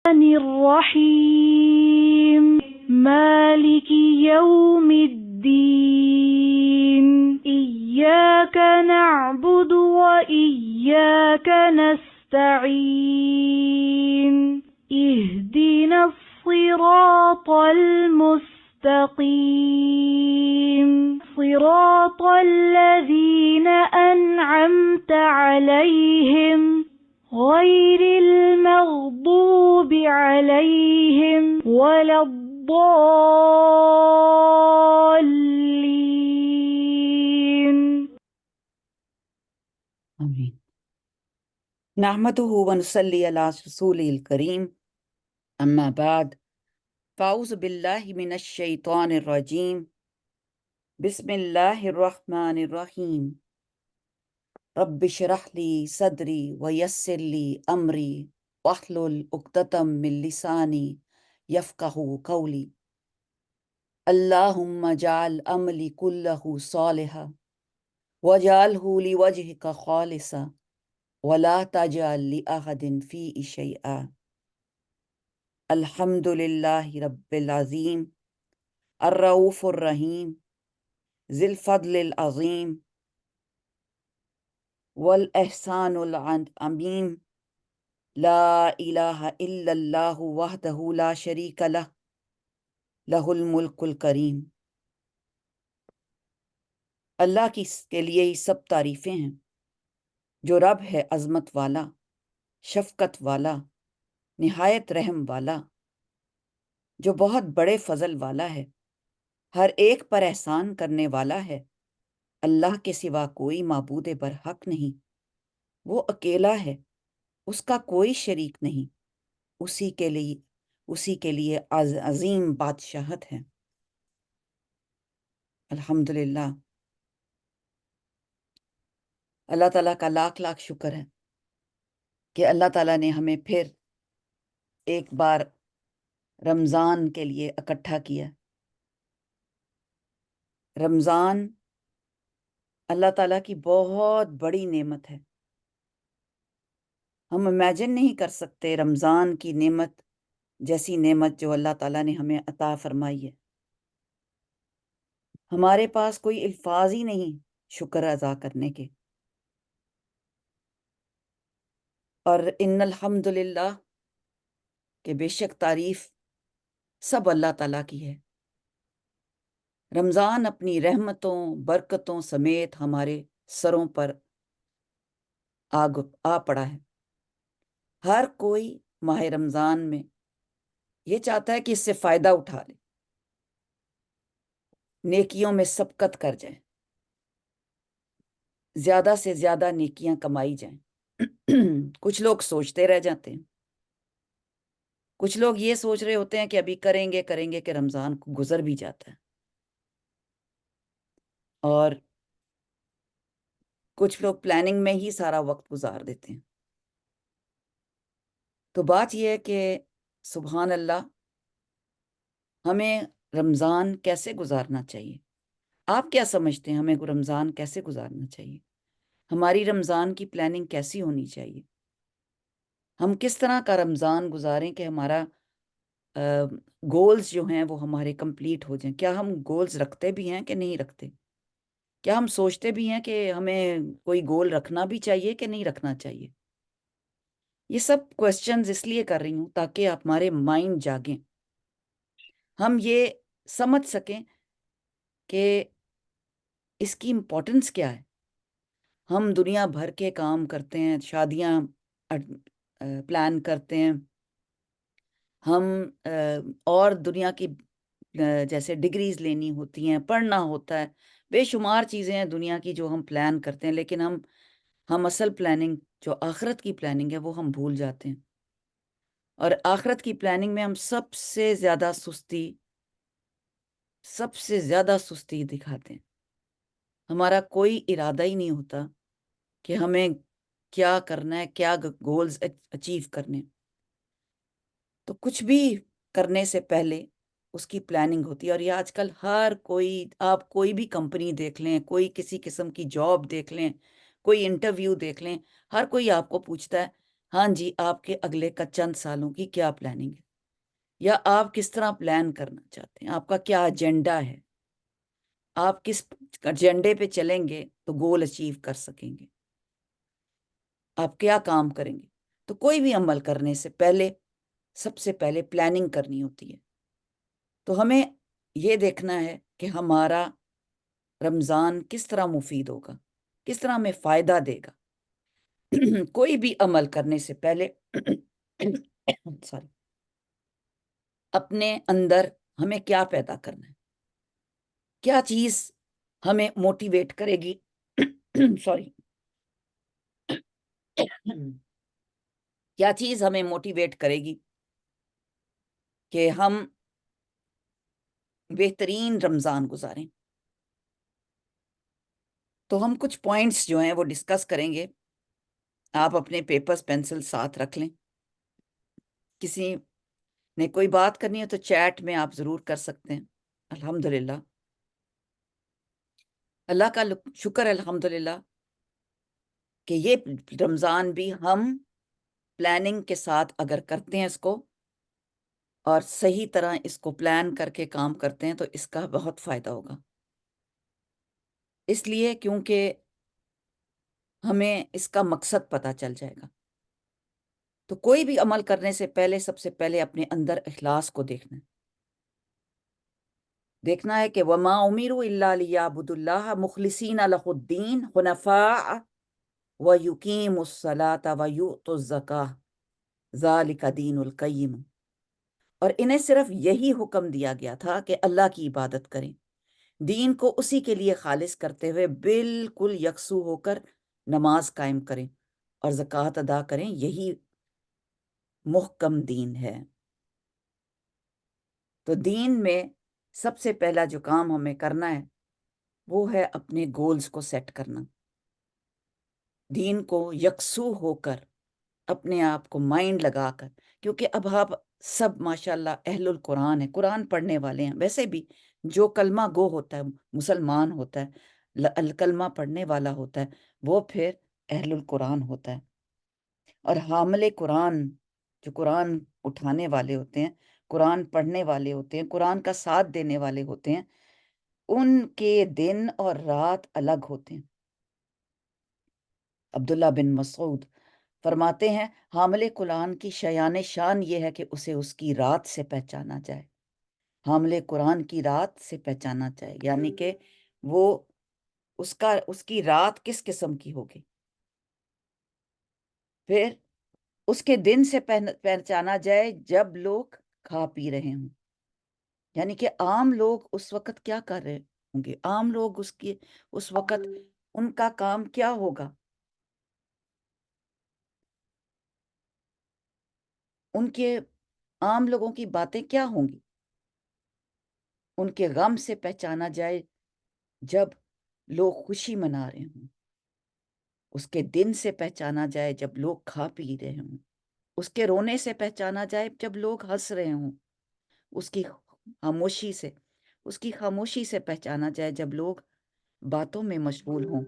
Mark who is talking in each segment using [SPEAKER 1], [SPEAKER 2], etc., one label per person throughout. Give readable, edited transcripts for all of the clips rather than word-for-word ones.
[SPEAKER 1] الرحيم مالك يوم الدين إياك نعبد وإياك نستعين اهدنا الصراط المستقيم صراط الذين أنعمت عليهم غير المغضوب عليهم ولا الضالين
[SPEAKER 2] آمین۔ نحمدہ ونصلی علی رسولہ الکریم، اما بعد، فاعوذ باللہ من الشیطان الرجیم، بسم اللہ الرحمن الرحیم۔ رب اشرح لی صدری ویسر لی امری واحلل عقدۃ من لسانی یفقہوا قولی۔ اللہم اجعل عملی کلہ صالحا واجعلہ لوجہک خالصا ولا تجعل لأحد فیہ شیئا۔ الحمد للہ رب العظیم الرؤوف الرحیم ذی الفضل العظیم والاحسان العمیم، لا الہ الا اللہ وحدہ لا شریک لہ، لہ الملک الکریم۔ اللہ کے لیے ہی سب تعریفیں ہیں، جو رب ہے عظمت والا، شفقت والا، نہایت رحم والا، جو بہت بڑے فضل والا ہے، ہر ایک پر احسان کرنے والا ہے۔ اللہ کے سوا کوئی معبود برحق نہیں، وہ اکیلا ہے، اس کا کوئی شریک نہیں، اسی کے لیے عظیم بادشاہت ہے۔ الحمدللہ، اللہ تعالیٰ کا لاکھ لاکھ شکر ہے کہ اللہ تعالیٰ نے ہمیں پھر ایک بار رمضان کے لیے اکٹھا کیا۔ رمضان اللہ تعالیٰ کی بہت بڑی نعمت ہے، ہم امیجن نہیں کر سکتے رمضان کی نعمت جیسی نعمت جو اللہ تعالیٰ نے ہمیں عطا فرمائی ہے۔ ہمارے پاس کوئی الفاظ ہی نہیں شکر ادا کرنے کے۔ اور ان الحمدللہ کہ بے شک تعریف سب اللہ تعالیٰ کی ہے۔ رمضان اپنی رحمتوں برکتوں سمیت ہمارے سروں پر آ پڑا ہے۔ ہر کوئی ماہ رمضان میں یہ چاہتا ہے کہ اس سے فائدہ اٹھا لے، نیکیوں میں سبقت کر جائیں، زیادہ سے زیادہ نیکیاں کمائی جائیں۔ کچھ لوگ سوچتے رہ جاتے ہیں، کچھ لوگ یہ سوچ رہے ہوتے ہیں کہ ابھی کریں گے کہ رمضان کو گزر بھی جاتا ہے، اور کچھ لوگ پلاننگ میں ہی سارا وقت گزار دیتے ہیں۔ تو بات یہ ہے کہ سبحان اللہ، ہمیں رمضان کیسے گزارنا چاہیے؟ آپ کیا سمجھتے ہیں ہمیں رمضان کیسے گزارنا چاہیے؟ ہماری رمضان کی پلاننگ کیسی ہونی چاہیے؟ ہم کس طرح کا رمضان گزاریں کہ ہمارا گولز جو ہیں وہ ہمارے کمپلیٹ ہو جائیں؟ کیا ہم گولز رکھتے بھی ہیں کہ نہیں رکھتے؟ کیا ہم سوچتے بھی ہیں کہ ہمیں کوئی گول رکھنا بھی چاہیے کہ نہیں رکھنا چاہیے؟ یہ سب کوسچنز اس لیے کر رہی ہوں تاکہ ہمارے مائنڈ جاگیں، ہم یہ سمجھ سکیں کہ اس کی امپورٹنس کیا ہے۔ ہم دنیا بھر کے کام کرتے ہیں، شادیاں پلان کرتے ہیں، ہم اور دنیا کی جیسے ڈگریز لینی ہوتی ہیں، پڑھنا ہوتا ہے، بے شمار چیزیں ہیں دنیا کی جو ہم پلان کرتے ہیں، لیکن ہم اصل پلاننگ جو آخرت کی پلاننگ ہے وہ ہم بھول جاتے ہیں۔ اور آخرت کی پلاننگ میں ہم سب سے زیادہ سستی دکھاتے ہیں۔ ہمارا کوئی ارادہ ہی نہیں ہوتا کہ ہمیں کیا کرنا ہے، کیا گولز اچیو کرنے۔ تو کچھ بھی کرنے سے پہلے اس کی پلاننگ ہوتی ہے، اور یہ آج کل ہر کوئی، آپ کوئی بھی کمپنی دیکھ لیں، کوئی کسی قسم کی جاب دیکھ لیں، کوئی انٹرویو دیکھ لیں، ہر کوئی آپ کو پوچھتا ہے ہاں جی آپ کے اگلے کا چند سالوں کی کیا پلاننگ ہے، یا آپ کس طرح پلان کرنا چاہتے ہیں، آپ کا کیا ایجنڈا ہے، آپ کس ایجنڈے پہ چلیں گے تو گول اچیو کر سکیں گے، آپ کیا کام کریں گے۔ تو کوئی بھی عمل کرنے سے پہلے سب سے پہلے پلاننگ کرنی ہوتی ہے۔ تو ہمیں یہ دیکھنا ہے کہ ہمارا رمضان کس طرح مفید ہوگا، کس طرح ہمیں فائدہ دے گا۔ کوئی بھی عمل کرنے سے پہلے سوری اپنے اندر ہمیں کیا پیدا کرنا ہے، کیا چیز ہمیں موٹیویٹ کرے گی سوری کیا چیز ہمیں موٹیویٹ کرے گی کہ ہم بہترین رمضان گزاریں۔ تو ہم کچھ پوائنٹس جو ہیں وہ ڈسکس کریں گے۔ آپ اپنے پیپرز پینسل ساتھ رکھ لیں، کسی نے کوئی بات کرنی ہے تو چیٹ میں آپ ضرور کر سکتے ہیں۔ الحمدللہ، اللہ کا شکر ہے الحمدللہ کہ یہ رمضان بھی ہم پلاننگ کے ساتھ اگر کرتے ہیں اس کو، اور صحیح طرح اس کو پلان کر کے کام کرتے ہیں، تو اس کا بہت فائدہ ہوگا۔ اس لیے کیونکہ ہمیں اس کا مقصد پتہ چل جائے گا۔ تو کوئی بھی عمل کرنے سے پہلے سب سے پہلے اپنے اندر اخلاص کو دیکھنا ہے کہ وَمَا أُمِرُوا إِلَّا لِيَعْبُدُوا اللَّهَ مُخْلِصِينَ لَهُ الدِّينَ حُنَفَاءَ وَيُقِيمُوا الصَّلَاةَ وَيُؤْتُوا الزَّكَاةَ ذَلِكَ دِينُ الْقَيِّمُ۔ اور انہیں صرف یہی حکم دیا گیا تھا کہ اللہ کی عبادت کریں، دین کو اسی کے لیے خالص کرتے ہوئے بالکل یکسو ہو کر نماز قائم کریں اور زکوٰۃ ادا کریں، یہی محکم دین ہے۔ تو دین میں سب سے پہلا جو کام ہمیں کرنا ہے وہ ہے اپنے گولز کو سیٹ کرنا، دین کو یکسو ہو کر، اپنے آپ کو مائنڈ لگا کر، کیونکہ اب آپ سب ماشاءاللہ اہل القرآن ہیں، قرآن پڑھنے والے ہیں۔ ویسے بھی جو کلمہ گو ہوتا ہے، مسلمان ہوتا ہے، الکلمہ پڑھنے والا ہوتا ہے، وہ پھر اہل القرآن ہوتا ہے۔ اور حامل قرآن، جو قرآن اٹھانے والے ہوتے ہیں، قرآن پڑھنے والے ہوتے ہیں، قرآن کا ساتھ دینے والے ہوتے ہیں، ان کے دن اور رات الگ ہوتے ہیں۔ عبداللہ بن مسعود فرماتے ہیں حامل قرآن کی شایان شان یہ ہے کہ اسے اس کی رات سے پہچانا جائے، حامل قرآن کی رات سے پہچانا جائے، یعنی کہ وہ اس کی رات کس قسم کی ہوگی۔ پھر اس کے دن سے پہچانا جائے جب لوگ کھا پی رہے ہوں، یعنی کہ عام لوگ اس وقت کیا کر رہے ہوں گے، عام لوگ اس وقت ان کا کام کیا ہوگا، ان کے عام لوگوں کی باتیں کیا ہوں گی۔ ان کے غم سے پہچانا جائے جب لوگ خوشی منا رہے ہوں، اس کے دن سے پہچانا جائے جب لوگ کھا پی رہے ہوں، اس کے رونے سے پہچانا جائے جب لوگ ہنس رہے ہوں، اس کی خاموشی سے پہچانا جائے جب لوگ باتوں میں مشغول ہوں،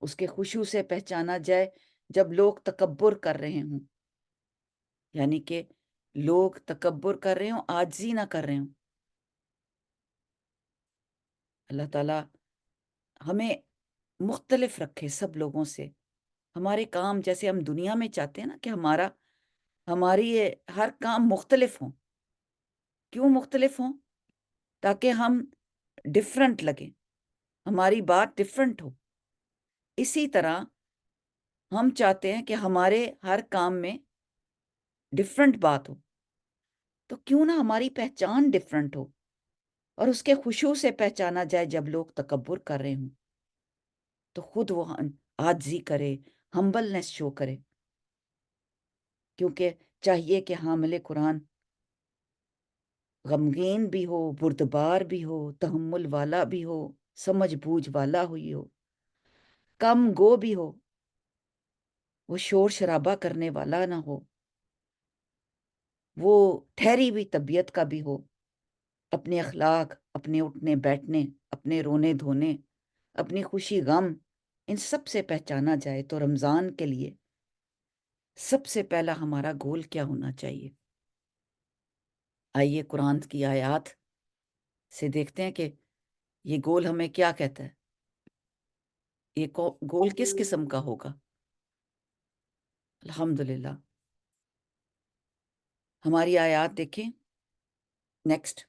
[SPEAKER 2] اس کے خشوع سے پہچانا جائے جب لوگ تکبر کر رہے ہوں، یعنی کہ لوگ تکبر کر رہے ہوں، عاجزی نہ کر رہے ہوں۔ اللہ تعالیٰ ہمیں مختلف رکھے سب لوگوں سے، ہمارے کام جیسے ہم دنیا میں چاہتے ہیں نا کہ ہماری ہر کام مختلف ہوں۔ کیوں مختلف ہوں؟ تاکہ ہم ڈیفرنٹ لگیں، ہماری بات ڈیفرنٹ ہو۔ اسی طرح ہم چاہتے ہیں کہ ہمارے ہر کام میں ڈیفرنٹ بات ہو، تو کیوں نہ ہماری پہچان ڈیفرنٹ ہو اور اس کے خشوع سے پہچانا جائے جب لوگ تکبر کر رہے ہوں، تو خود وہ عاجزی کرے، ہمبلنس شو کرے، کیونکہ چاہیے کہ حامل قرآن غمگین بھی ہو، بردبار بھی ہو، تحمل والا بھی ہو، سمجھ بوجھ والا ہوئی ہو، کم گو بھی ہو، وہ شور شرابہ کرنے والا نہ ہو، وہ ٹھہری ہوئی طبیعت کا بھی ہو، اپنے اخلاق، اپنے اٹھنے بیٹھنے، اپنے رونے دھونے، اپنی خوشی غم، ان سب سے پہچانا جائے۔ تو رمضان کے لیے سب سے پہلا ہمارا گول کیا ہونا چاہیے؟ آئیے قرآن کی آیات سے دیکھتے ہیں کہ یہ گول ہمیں کیا کہتا ہے، یہ گول کس قسم کا ہوگا۔ الحمدللہ، ہماری آیات دیکھیں نیکسٹ۔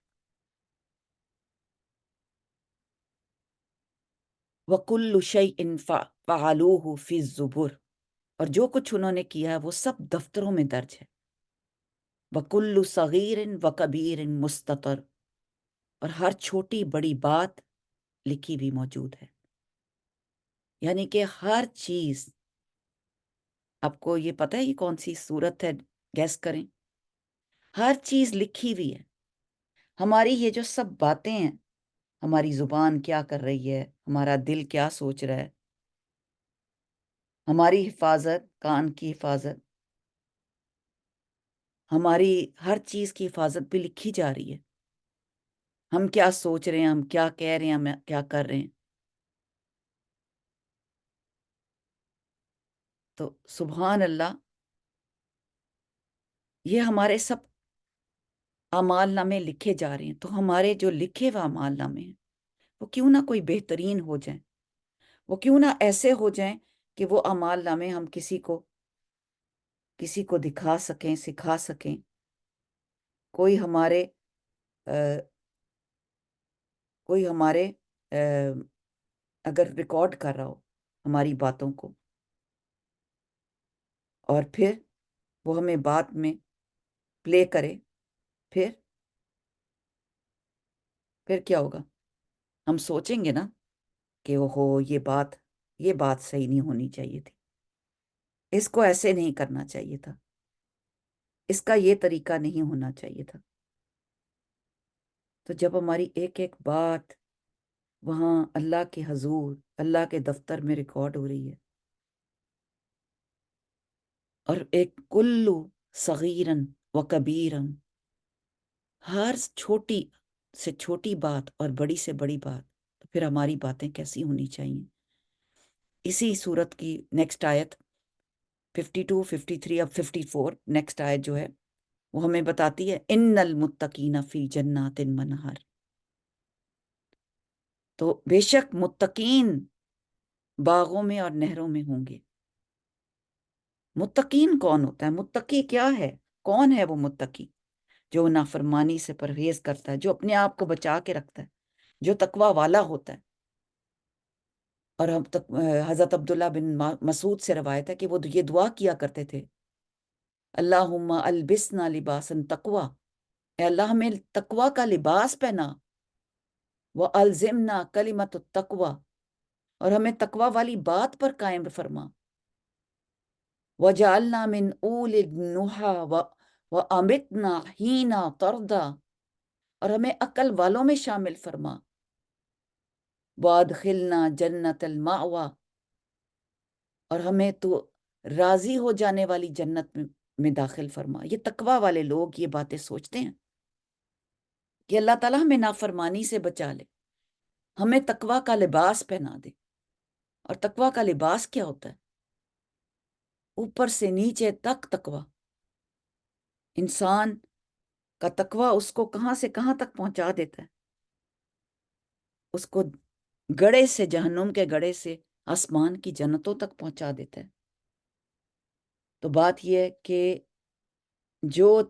[SPEAKER 2] وَكُلُّ شَيْءٍ فَعَلُوهُ فِي الزُّبُرِ، اور جو کچھ انہوں نے کیا ہے وہ سب دفتروں میں درج ہے۔ وَكُلُّ صَغِيرٍ وَكَبِيرٍ مُسْتَطَرٍ، اور ہر چھوٹی بڑی بات لکھی بھی موجود ہے۔ یعنی کہ ہر چیز، آپ کو یہ پتہ ہے یہ کون سی صورت ہے؟ گیس کریں۔ ہر چیز لکھی ہوئی ہے۔ ہماری یہ جو سب باتیں ہیں، ہماری زبان کیا کر رہی ہے، ہمارا دل کیا سوچ رہا ہے، ہماری حفاظت، کان کی حفاظت، ہماری ہر چیز کی حفاظت بھی لکھی جا رہی ہے۔ ہم کیا سوچ رہے ہیں، ہم کیا کہہ رہے ہیں، ہم کیا کر رہے ہیں۔ تو سبحان اللہ، یہ ہمارے سب اعمال نامے لکھے جا رہے ہیں۔ تو ہمارے جو لکھے ہوئے اعمال نامے ہیں وہ کیوں نہ کوئی بہترین ہو جائیں، وہ کیوں نہ ایسے ہو جائیں کہ وہ اعمال نامے ہم کسی کو دکھا سکیں، سکھا سکیں۔ کوئی ہمارے اگر ریکارڈ کر رہا ہو ہماری باتوں کو، اور پھر وہ ہمیں بعد میں پلے کرے، پھر کیا ہوگا؟ ہم سوچیں گے نا کہ یہ بات صحیح نہیں ہونی چاہیے تھی، اس کو ایسے نہیں کرنا چاہیے تھا، اس کا یہ طریقہ نہیں ہونا چاہیے تھا۔ تو جب ہماری ایک ایک بات وہاں اللہ کے حضور، اللہ کے دفتر میں ریکارڈ ہو رہی ہے، اور ایک کلو صغیرن و کبیرن، ہر چھوٹی سے چھوٹی بات اور بڑی سے بڑی بات، تو پھر ہماری باتیں کیسی ہونی چاہیے۔ اسی صورت کی نیکسٹ آیت 52، 53، اب 54 نیکسٹ آیت جو ہے وہ ہمیں بتاتی ہے ان المتقین فی جنات منہر، تو بے شک متقین باغوں میں اور نہروں میں ہوں گے۔ متقین کون ہوتا ہے؟ متقی کیا ہے؟ کون ہے وہ متقی؟ جو نافرمانی سے پرہیز کرتا ہے، جو اپنے آپ کو بچا کے رکھتا ہے، جو تقوی والا ہوتا ہے۔ اور حضرت عبداللہ بن مسعود سے روایت ہے کہ وہ یہ دعا کیا کرتے تھے، اللہم البسنا لباسا تقوی، اے اللہ ہمیں تقوی کا لباس پہنا، وَأَلْزِمْنَا کلمۃ التقوی، اور ہمیں تقوی والی بات پر قائم فرما، وَجَعَلْنَا مِنْ أُولِي النُّہَى وَأَمِتْنَا حِینَ تَرْضَى، اور ہمیں عقل والوں میں شامل فرما، وَأَدْخِلْنَا جَنَّةَ الْمَأْوَى، اور ہمیں تو راضی ہو جانے والی جنت میں داخل فرما۔ یہ تقوی والے لوگ یہ باتیں سوچتے ہیں کہ اللہ تعالیٰ ہمیں نافرمانی سے بچا لے، ہمیں تقوی کا لباس پہنا دے۔ اور تقوی کا لباس کیا ہوتا ہے؟ اوپر سے نیچے تک تقوی۔ انسان کا تقوی اس کو کہاں سے کہاں تک پہنچا دیتا ہے؟ اس کو گڑھے سے، جہنم کے گڑھے سے آسمان کی جنتوں تک پہنچا دیتا ہے۔ تو بات یہ ہے کہ جو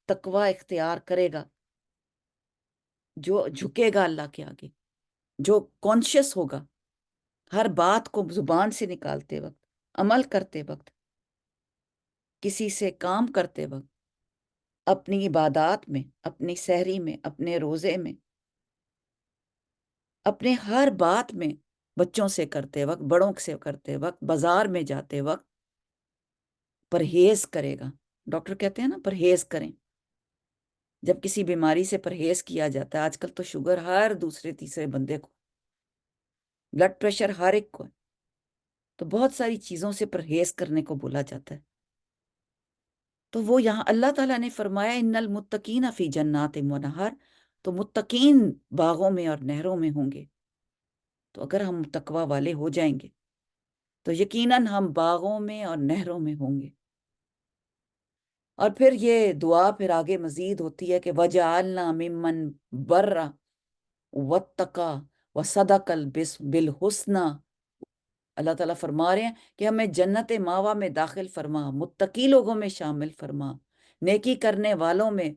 [SPEAKER 2] تقوی اختیار کرے گا، جو جھکے گا اللہ کے آگے، جو کانشیس ہوگا ہر بات کو زبان سے نکالتے وقت، عمل کرتے وقت، کسی سے کام کرتے وقت، اپنی عبادات میں، اپنی سحری میں، اپنے روزے میں، اپنے ہر بات میں، بچوں سے کرتے وقت، بڑوں سے کرتے وقت، بازار میں جاتے وقت پرہیز کرے گا۔ ڈاکٹر کہتے ہیں نا پرہیز کریں۔ جب کسی بیماری سے پرہیز کیا جاتا ہے، آج کل تو شوگر ہر دوسرے تیسرے بندے کو، بلڈ پریشر ہر ایک کو ہے، تو بہت ساری چیزوں سے پرہیز کرنے کو بولا جاتا ہے۔ تو وہ یہاں اللہ تعالیٰ نے فرمایا ان المتقین فی جنات ونہر، تو متقین باغوں میں اور نہروں میں ہوں گے۔ تو اگر ہم تقوی والے ہو جائیں گے تو یقیناً ہم باغوں میں اور نہروں میں ہوں گے۔ اور پھر یہ دعا پھر آگے مزید ہوتی ہے کہ وجعلنا ممن بر واتقا وصدق بالحسنى. اللہ تعالیٰ فرما رہے ہیں کہ ہمیں جنت ماوا میں داخل فرما، متقی لوگوں میں شامل فرما، نیکی کرنے والوں میں،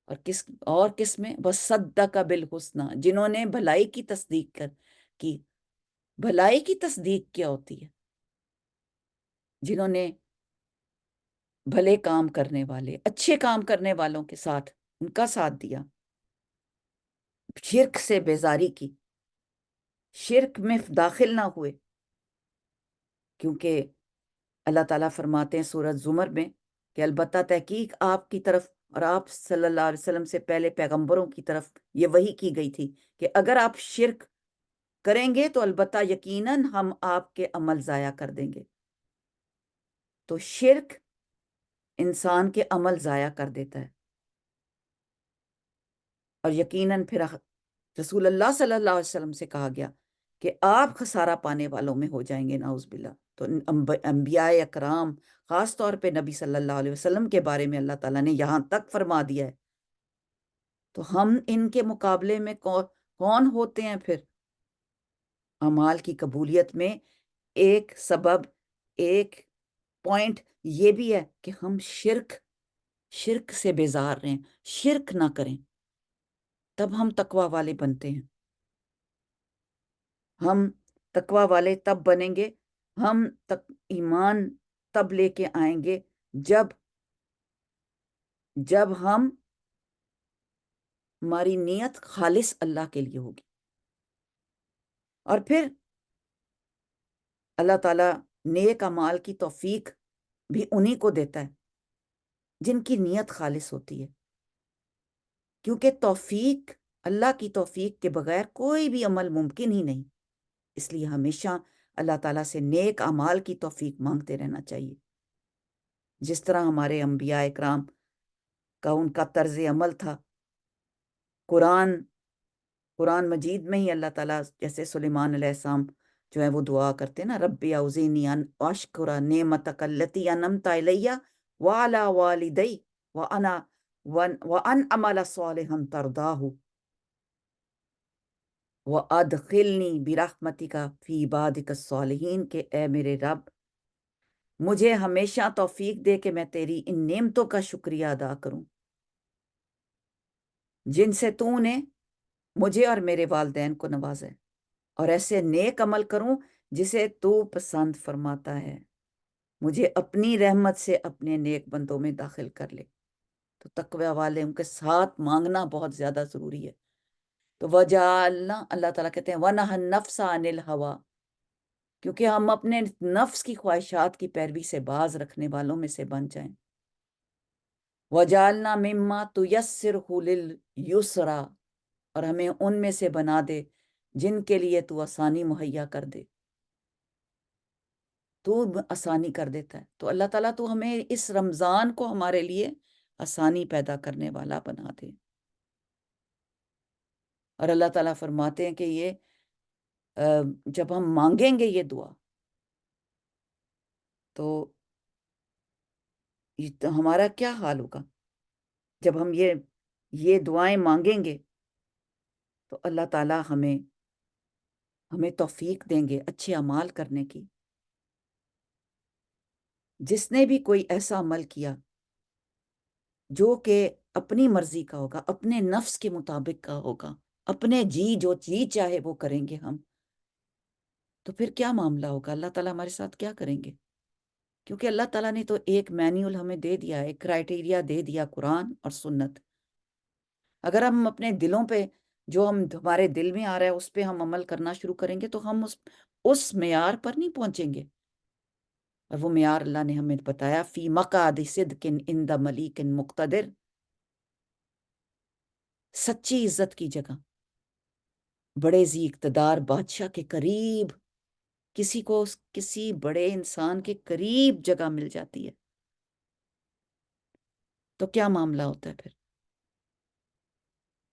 [SPEAKER 2] اور کس میں؟ وصدق بالحسنى، جنہوں نے بھلائی کی تصدیق کی. بھلائی کی تصدیق کیا ہوتی ہے؟ جنہوں نے بھلے کام کرنے والے، اچھے کام کرنے والوں کے ساتھ ان کا ساتھ دیا، شرک سے بیزاری کی، شرک میں داخل نہ ہوئے. کیونکہ اللہ تعالیٰ فرماتے ہیں سورۃ زمر میں کہ البتہ تحقیق آپ کی طرف اور آپ صلی اللہ علیہ وسلم سے پہلے پیغمبروں کی طرف یہ وحی کی گئی تھی کہ اگر آپ شرک کریں گے تو البتہ یقیناً ہم آپ کے عمل ضائع کر دیں گے. تو شرک انسان کے عمل ضائع کر دیتا ہے، اور یقیناً پھر رسول اللہ صلی اللہ علیہ وسلم سے کہا گیا کہ آپ خسارہ پانے والوں میں ہو جائیں گے، نعوذ باللہ. تو انبیاء اکرام، خاص طور پہ نبی صلی اللہ علیہ وسلم کے بارے میں اللہ تعالیٰ نے یہاں تک فرما دیا ہے. تو ہم ان کے مقابلے میں کون ہوتے ہیں پھر؟ اعمال کی قبولیت میں ایک سبب، ایک پوائنٹ یہ بھی ہے کہ ہم شرک سے بیزار رہیں، شرک نہ کریں، تب ہم تقوی والے بنتے ہیں. ہم تقوی والے تب بنیں گے، ہم ایمان تب لے کے آئیں گے جب ہماری نیت خالص اللہ کے لیے ہوگی. اور پھر اللہ تعالیٰ نیک اعمال کی توفیق بھی انہی کو دیتا ہے جن کی نیت خالص ہوتی ہے، کیونکہ توفیق، اللہ کی توفیق کے بغیر کوئی بھی عمل ممکن ہی نہیں. اس لیے ہمیشہ اللہ تعالیٰ سے نیک اعمال کی توفیق مانگتے رہنا چاہیے، جس طرح ہمارے انبیاء اکرام کا ان کا طرز عمل تھا. قرآن مجید میں ہی اللہ تعالیٰ جیسے سلیمان علیہ السلام جو ہے وہ دعا کرتے ہیں نا، ربی اوزینی ان اشکر نعمتک التی انعمت علی وعلی والدی وان اعمل صالحا ترضاہ وادخلنی برحمتک فی عبادک الصالحین، کہ اے میرے رب مجھے ہمیشہ توفیق دے کہ میں تیری ان نعمتوں کا شکریہ ادا کروں جن سے تو نے مجھے اور میرے والدین کو نوازا ہے، اور ایسے نیک عمل کروں جسے تو پسند فرماتا ہے. مجھے اپنی رحمت سے اپنے نیک بندوں میں داخل کر لے. تو تقوی والے ان کے ساتھ مانگنا بہت زیادہ ضروری ہے. تو وجعلنا، اللہ تعالیٰ کہتے ہیں وَنَهَا النَّفْسَ عَنِ الْهَوَىٰ، کیونکہ ہم اپنے نفس کی خواہشات کی پیروی سے باز رکھنے والوں میں سے بن جائیں. وَجَعَلْنَا مِمَّا تُيَسِّرُهُ لِلْيُسْرَىٰ، اور ہمیں ان میں سے بنا دے جن کے لیے تو آسانی مہیا کر دے. تو آسانی کر دیتا ہے. تو اللہ تعالیٰ تو ہمیں اس رمضان کو ہمارے لیے آسانی پیدا کرنے والا بنا دے. اور اللہ تعالیٰ فرماتے ہیں کہ یہ جب ہم مانگیں گے یہ دعا تو ہمارا کیا حال ہوگا؟ جب ہم یہ دعائیں مانگیں گے تو اللہ تعالیٰ ہمیں توفیق دیں گے اچھے اعمال کرنے کی. جس نے بھی کوئی ایسا عمل کیا جو کہ اپنی مرضی کا ہوگا، اپنے نفس کے مطابق کا ہوگا، اپنے جو جی چاہے وہ کریں گے ہم، تو پھر کیا معاملہ ہوگا؟ اللہ تعالیٰ ہمارے ساتھ کیا کریں گے؟ کیونکہ اللہ تعالیٰ نے تو ایک مینیول ہمیں دے دیا، ایک کرائٹیریا دے دیا، قرآن اور سنت. اگر ہم اپنے دلوں پہ جو ہمارے دل میں آ رہا ہے اس پہ ہم عمل کرنا شروع کریں گے تو ہم اس معیار پر نہیں پہنچیں گے. اور وہ معیار اللہ نے ہمیں بتایا، فی مقعد صدق عند ملیک مقتدر، سچی عزت کی جگہ، بڑے ذی اقتدار بادشاہ کے قریب، کسی بڑے انسان کے قریب جگہ مل جاتی ہے. تو کیا معاملہ ہوتا ہے پھر؟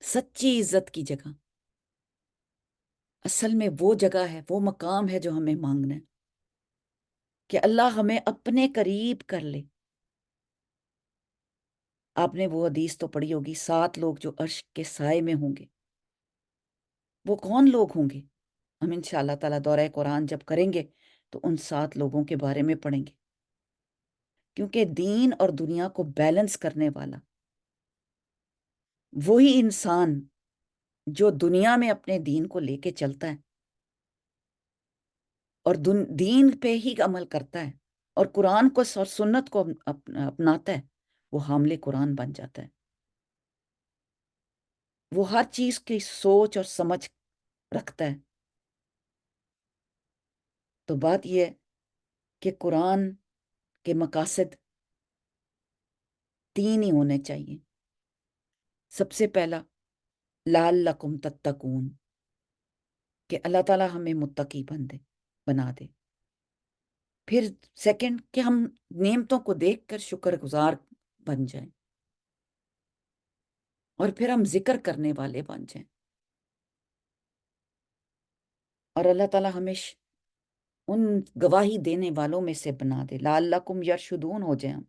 [SPEAKER 2] سچی عزت کی جگہ اصل میں وہ جگہ ہے، وہ مقام ہے جو ہمیں مانگنا ہے کہ اللہ ہمیں اپنے قریب کر لے. آپ نے وہ حدیث تو پڑھی ہوگی، 7 لوگ جو عرش کے سائے میں ہوں گے، وہ کون لوگ ہوں گے؟ ہم انشاءاللہ تعالیٰ دورہ قرآن جب کریں گے تو ان 7 لوگوں کے بارے میں پڑھیں گے، کیونکہ دین اور دنیا کو بیلنس کرنے والا وہی انسان جو دنیا میں اپنے دین کو لے کے چلتا ہے اور دین پہ ہی عمل کرتا ہے اور قرآن کو اور سنت کو اپناتا ہے، وہ حامل قرآن بن جاتا ہے۔ وہ ہر چیز کی سوچ اور سمجھ رکھتا ہے۔ تو بات یہ ہے کہ قرآن کے مقاصد 3 ہی ہونے چاہیے۔ سب سے پہلا لعلکم تتقون، کہ اللہ تعالیٰ ہمیں متقی بنا دے۔ پھر سیکنڈ کہ ہم نعمتوں کو دیکھ کر شکر گزار بن جائیں، اور پھر ہم ذکر کرنے والے بن جائیں، اور اللہ تعالیٰ ہمیں ان گواہی دینے والوں میں سے بنا دے، لعلکم یرشدون ہو جائیں،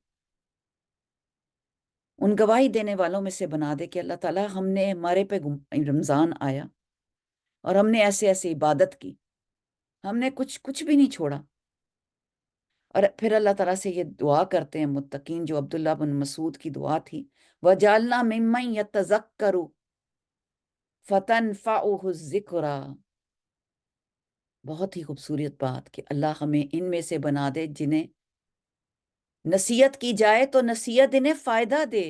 [SPEAKER 2] ان گواہی دینے والوں میں سے بنا دے کہ اللہ تعالیٰ ہم نے ہمارے پہ رمضان آیا اور ہم نے ایسے ایسے عبادت کی، ہم نے کچھ بھی نہیں چھوڑا۔ اور پھر اللہ تعالیٰ سے یہ دعا کرتے ہیں متقین، جو عبداللہ بن مسعود کی دعا تھی، وَجَعَلْنَا مِمَّن يَتَذَكَّرُ فَتَنْفَعُهُ الذِّكْرَى۔ بہت ہی خوبصورت بات کہ اللہ ہمیں ان میں سے بنا دے جنہیں نصیحت کی جائے تو نصیحت انہیں فائدہ دے،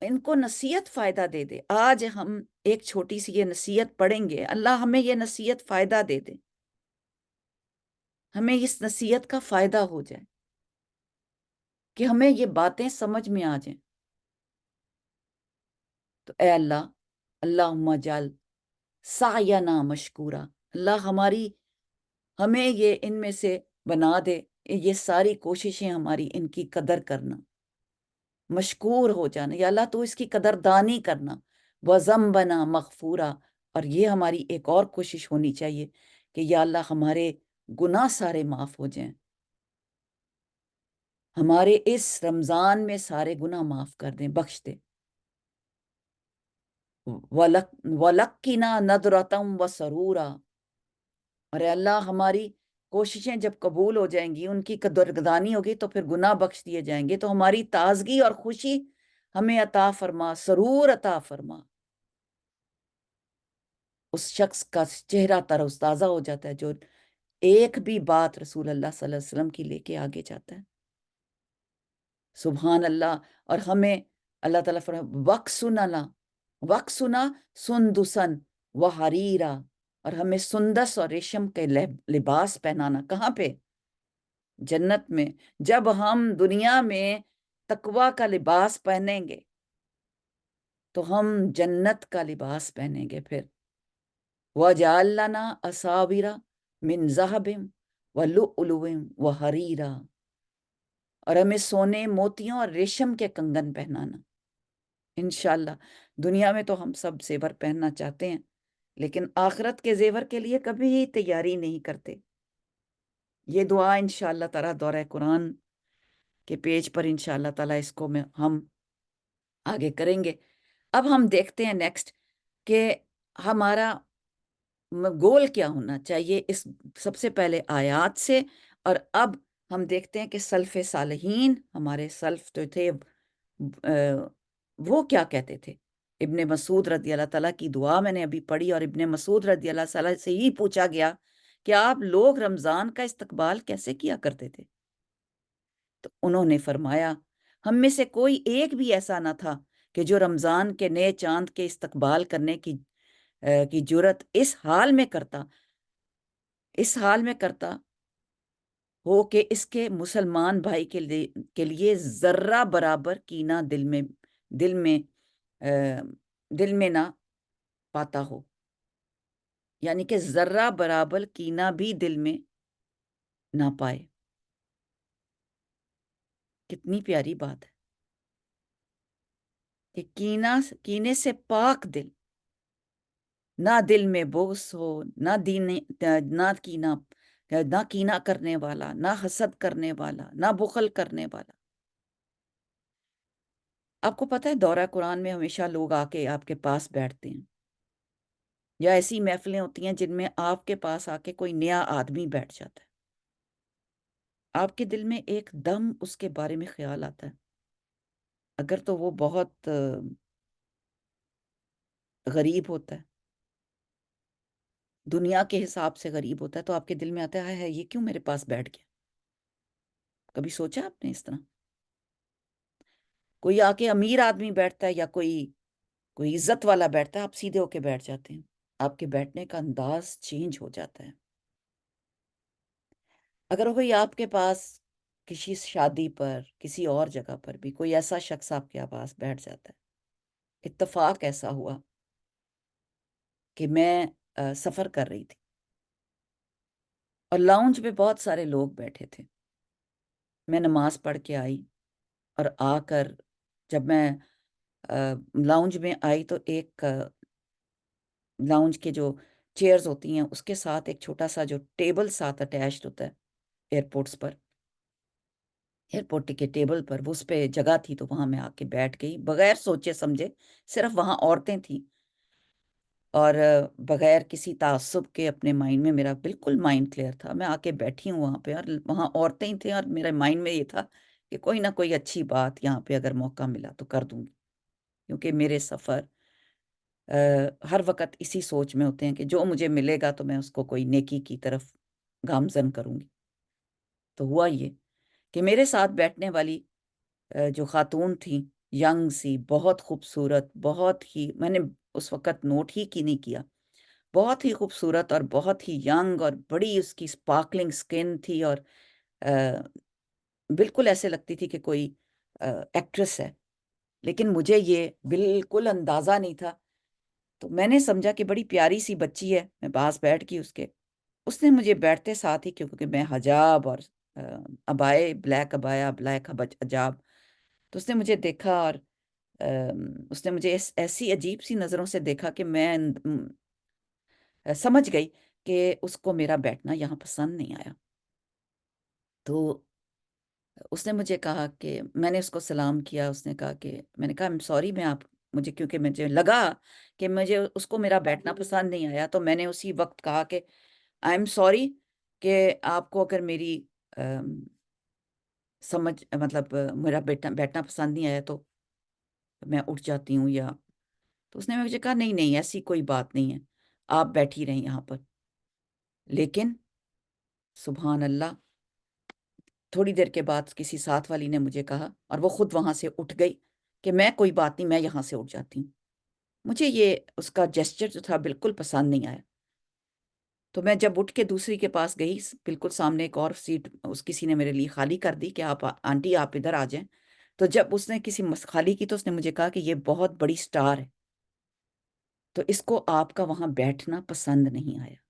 [SPEAKER 2] ان کو نصیحت فائدہ دے دے۔ آج ہم ایک چھوٹی سی یہ نصیحت پڑھیں گے، اللہ ہمیں یہ نصیحت فائدہ دے دے، ہمیں اس نصیحت کا فائدہ ہو جائے کہ ہمیں یہ باتیں سمجھ میں آ جائیں۔ تو اے اللہ، اللہم اجعل سعینا مشکورا، اللہ ہمیں یہ ان میں سے بنا دے، یہ ساری کوششیں ہماری ان کی قدر کرنا، مشکور ہو جانا، یا اللہ تو اس کی قدردانی کرنا، وَذَنبَنَا مغفورا، اور یہ ہماری ایک اور کوشش ہونی چاہیے کہ یا اللہ ہمارے گناہ سارے معاف ہو جائیں، ہمارے اس رمضان میں سارے گناہ معاف کر دیں، بخش دیں۔ وَلَقِّنَا نَضْرَةً وَسَرُورًا، اور اے اللہ ہماری کوششیں جب قبول ہو جائیں گی، ان کی قدردانی ہوگی تو پھر گناہ بخش دیے جائیں گے، تو ہماری تازگی اور خوشی ہمیں عطا فرما، سرور عطا فرما۔ اس شخص کا چہرہ تر و تازہ ہو جاتا ہے جو ایک بھی بات رسول اللہ صلی اللہ علیہ وسلم کی لے کے آگے جاتا ہے۔ سبحان اللہ۔ اور ہمیں اللہ تعالیٰ فرمائے وَقْسُنَا سُنْدُسًا وَحَرِيرًا، اور ہمیں سندس اور ریشم کے لباس پہنانا، کہاں پہ؟ جنت میں۔ جب ہم دنیا میں تقوی کا لباس پہنیں گے تو ہم جنت کا لباس پہنیں گے۔ پھر وَجَعَلْ لَنَا أَسَاوِرَ مِنْ ذَهَبٍ وَلُؤْلُؤٍ وَحَرِيرًا، اور ہمیں سونے، موتیوں اور ریشم کے کنگن پہنانا۔ انشاءاللہ دنیا میں تو ہم سب زیور پہننا چاہتے ہیں، لیکن آخرت کے زیور کے لیے کبھی تیاری نہیں کرتے۔ یہ دعا انشاءاللہ تعالیٰ دورہ قرآن کے پیج پر انشاءاللہ تعالیٰ اس کو ہم آگے کریں گے۔ اب ہم دیکھتے ہیں نیکسٹ کہ ہمارا گول کیا ہونا چاہیے اس سب سے پہلے آیات سے، اور اب ہم دیکھتے ہیں کہ سلف صالحین، ہمارے سلف جو تھے وہ کیا کہتے تھے۔ ابن مسعود رضی اللہ تعالیٰ کی دعا میں نے ابھی پڑھی، اور ابن مسعود رضی اللہ تعالیٰ سے ہی پوچھا گیا کہ آپ لوگ رمضان کا استقبال کیسے کیا کرتے تھے؟ تو انہوں نے فرمایا ہم میں سے کوئی ایک بھی ایسا نہ تھا کہ جو رمضان کے نئے چاند کے استقبال کرنے کی جرت اس حال میں کرتا ہو کہ اس کے مسلمان بھائی کے لیے ذرہ برابر کینہ دل میں نہ پاتا ہو، یعنی کہ ذرہ برابر کینہ بھی دل میں نہ پائے۔ کتنی پیاری بات ہے کہ کینے سے پاک دل، نہ دل میں بغض ہو، نہ کینہ کرنے والا، نہ حسد کرنے والا، نہ بخل کرنے والا۔ آپ کو پتہ ہے دورہ قرآن میں ہمیشہ لوگ آ کے آپ کے پاس بیٹھتے ہیں، یا ایسی محفلیں ہوتی ہیں جن میں آپ کے پاس آ کے کوئی نیا آدمی بیٹھ جاتا ہے، آپ کے دل میں ایک دم اس کے بارے میں خیال آتا ہے، اگر تو وہ بہت غریب ہوتا ہے، دنیا کے حساب سے غریب ہوتا ہے، تو آپ کے دل میں آتا ہے یہ کیوں میرے پاس بیٹھ گیا؟ کبھی سوچا آپ نے اس طرح؟ کوئی آ کے امیر آدمی بیٹھتا ہے یا کوئی عزت والا بیٹھتا ہے، آپ سیدھے ہو کے بیٹھ جاتے ہیں، آپ کے بیٹھنے کا انداز چینج ہو جاتا ہے۔ اگر کوئی آپ کے پاس کسی شادی پر، کسی اور جگہ پر بھی کوئی ایسا شخص آپ کے پاس بیٹھ جاتا ہے، اتفاق ایسا ہوا کہ میں سفر کر رہی تھی اور لاؤنج پہ بہت سارے لوگ بیٹھے تھے، میں نماز پڑھ کے آئی اور آ کر جب میں لاؤنج میں آئی تو ایک لاؤنج کے جو چیئرز ہوتی ہیں اس کے ساتھ ایک چھوٹا سا جو ٹیبل ساتھ اٹیچڈ ہوتا ہے ایئرپورٹس پر، ایئرپورٹ کے ٹیبل پر، وہ اس پہ جگہ تھی تو وہاں میں آ کے بیٹھ گئی بغیر سوچے سمجھے، صرف وہاں عورتیں تھیں اور بغیر کسی تعصب کے اپنے مائنڈ میں میرا بالکل مائنڈ کلیئر تھا، میں آ کے بیٹھی ہوں وہاں پہ اور وہاں عورتیں ہی تھیں اور میرے مائنڈ میں یہ تھا کہ کوئی نہ کوئی اچھی بات یہاں پہ اگر موقع ملا تو کر دوں گی، کیونکہ میرے سفر ہر وقت اسی سوچ میں ہوتے ہیں کہ جو مجھے ملے گا تو میں اس کو کوئی نیکی کی طرف گامزن کروں گی۔ تو ہوا یہ کہ میرے ساتھ بیٹھنے والی جو خاتون تھیں، ینگ سی، بہت خوبصورت، بہت ہی، میں نے اس وقت نوٹ ہی کی نہیں کیا، بہت ہی خوبصورت اور بہت ہی ینگ اور بڑی اس کی سپارکلنگ سکن تھی اور بالکل ایسے لگتی تھی کہ کوئی ایکٹریس ہے، لیکن مجھے یہ بالکل اندازہ نہیں تھا، تو میں نے سمجھا کہ بڑی پیاری سی بچی ہے، میں پاس بیٹھ گئی اس کے، اس نے مجھے بیٹھتے ساتھ ہی کیونکہ میں حجاب اور ابائے، بلیک ابایا، بلیک حجاب، تو اس نے مجھے دیکھا اور اس نے مجھے ایسی عجیب سی نظروں سے دیکھا کہ میں سمجھ گئی کہ اس کو میرا بیٹھنا یہاں پسند نہیں آیا، تو اس نے مجھے کہا کہ میں نے اس کو سلام کیا، اس نے کہا کہ میں نے کہا I'm sorry، میں مجھے کیونکہ مجھے لگا کہ مجھے اس کو میرا بیٹھنا پسند نہیں آیا، تو میں نے اسی وقت کہا کہ I'm sorry کہ آپ کو اگر میری سمجھ مطلب میرا بیٹھنا پسند نہیں آیا تو میں اٹھ جاتی ہوں، یا تو اس نے مجھے کہا نہیں نہیں ایسی کوئی بات نہیں ہے، آپ بیٹھی رہیں یہاں پر، لیکن سبحان اللہ تھوڑی دیر کے بعد کسی ساتھ والی نے مجھے کہا اور وہ خود وہاں سے اٹھ گئی کہ میں کوئی بات نہیں، میں یہاں سے اٹھ جاتی ہوں، مجھے یہ اس کا جیسچر جو تھا بالکل پسند نہیں آیا، تو میں جب اٹھ کے دوسری کے پاس گئی، بالکل سامنے ایک اور سیٹ کسی نے میرے لیے خالی کر دی کہ آپ آنٹی آپ ادھر آ جائیں، تو جب اس نے کسی خالی کی تو اس نے مجھے کہا کہ یہ بہت بڑی سٹار ہے تو اس کو آپ کا وہاں بیٹھنا پسند نہیں آیا۔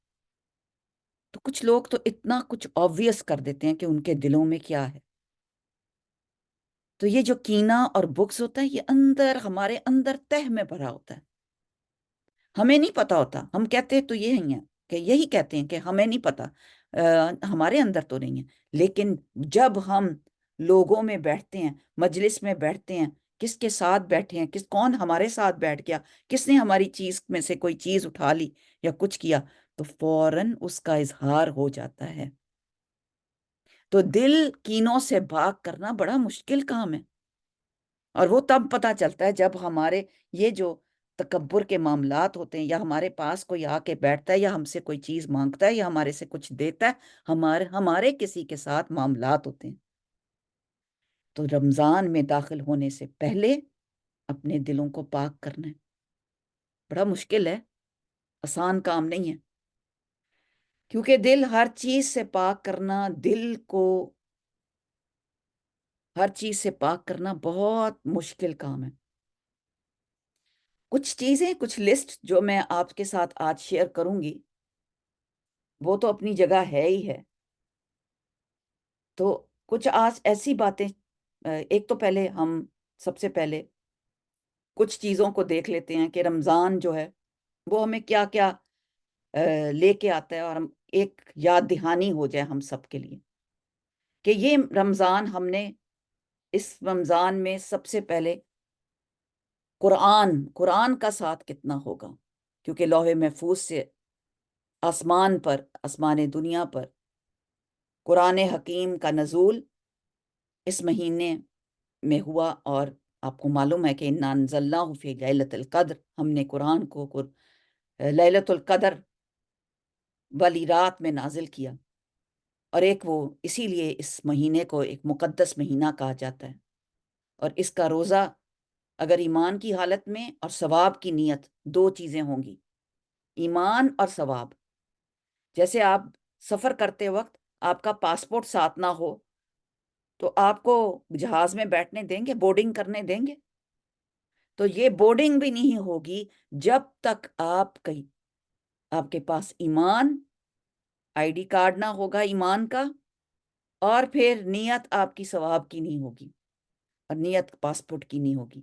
[SPEAKER 2] تو کچھ لوگ تو اتنا کچھ آبویس کر دیتے ہیں کہ ان کے دلوں میں کیا ہے، تو یہ جو کینہ اور بغض ہوتا ہے یہ ہمارے اندر تہ میں بھرا ہوتا ہے، ہمیں نہیں پتا ہوتا، ہم کہتے تو یہ ہی ہیں کہ یہی کہتے ہیں کہ ہمیں نہیں پتا، ہمارے اندر تو نہیں ہے، لیکن جب ہم لوگوں میں بیٹھتے ہیں، مجلس میں بیٹھتے ہیں، کس کے ساتھ بیٹھے ہیں، کون ہمارے ساتھ بیٹھ گیا، کس نے ہماری چیز میں سے کوئی چیز اٹھا لی یا کچھ کیا تو فوراً اس کا اظہار ہو جاتا ہے، تو دل کینوں سے پاک کرنا بڑا مشکل کام ہے، اور وہ تب پتہ چلتا ہے جب ہمارے یہ جو تکبر کے معاملات ہوتے ہیں، یا ہمارے پاس کوئی آ کے بیٹھتا ہے یا ہم سے کوئی چیز مانگتا ہے یا ہمارے سے کچھ دیتا ہے، ہمارے کسی کے ساتھ معاملات ہوتے ہیں، تو رمضان میں داخل ہونے سے پہلے اپنے دلوں کو پاک کرنا ہے، بڑا مشکل ہے، آسان کام نہیں ہے، کیونکہ دل ہر چیز سے پاک کرنا، دل کو ہر چیز سے پاک کرنا بہت مشکل کام ہے۔ کچھ چیزیں، کچھ لسٹ جو میں آپ کے ساتھ آج شیئر کروں گی وہ تو اپنی جگہ ہے ہی ہے، تو کچھ آج ایسی باتیں، ایک تو پہلے ہم سب سے پہلے کچھ چیزوں کو دیکھ لیتے ہیں کہ رمضان جو ہے وہ ہمیں کیا کیا لے کے آتا ہے، اور ہم ایک یاد دہانی ہو جائے ہم سب کے لیے کہ یہ رمضان ہم نے اس رمضان میں سب سے پہلے قرآن کا ساتھ کتنا ہوگا، کیونکہ لوح محفوظ سے آسمان پر، آسمان دنیا پر قرآن حکیم کا نزول اس مہینے میں ہوا، اور آپ کو معلوم ہے کہ اِنَّا أَنزَلْنَاهُ فِي لَيْلَةِ الْقَدْر، ہم نے قرآن کو لیلۃ القدر والی رات میں نازل کیا، اور ایک وہ اسی لیے اس مہینے کو ایک مقدس مہینہ کہا جاتا ہے، اور اس کا روزہ اگر ایمان کی حالت میں اور ثواب کی نیت، دو چیزیں ہوں گی، ایمان اور ثواب۔ جیسے آپ سفر کرتے وقت آپ کا پاسپورٹ ساتھ نہ ہو تو آپ کو جہاز میں بیٹھنے دیں گے، بورڈنگ کرنے دیں گے؟ تو یہ بورڈنگ بھی نہیں ہوگی جب تک آپ کے پاس ایمان، آئی ڈی کارڈ نہ ہوگا ایمان کا، اور پھر نیت آپ کی ثواب کی نہیں ہوگی، اور نیت پاسپورٹ کی نہیں ہوگی۔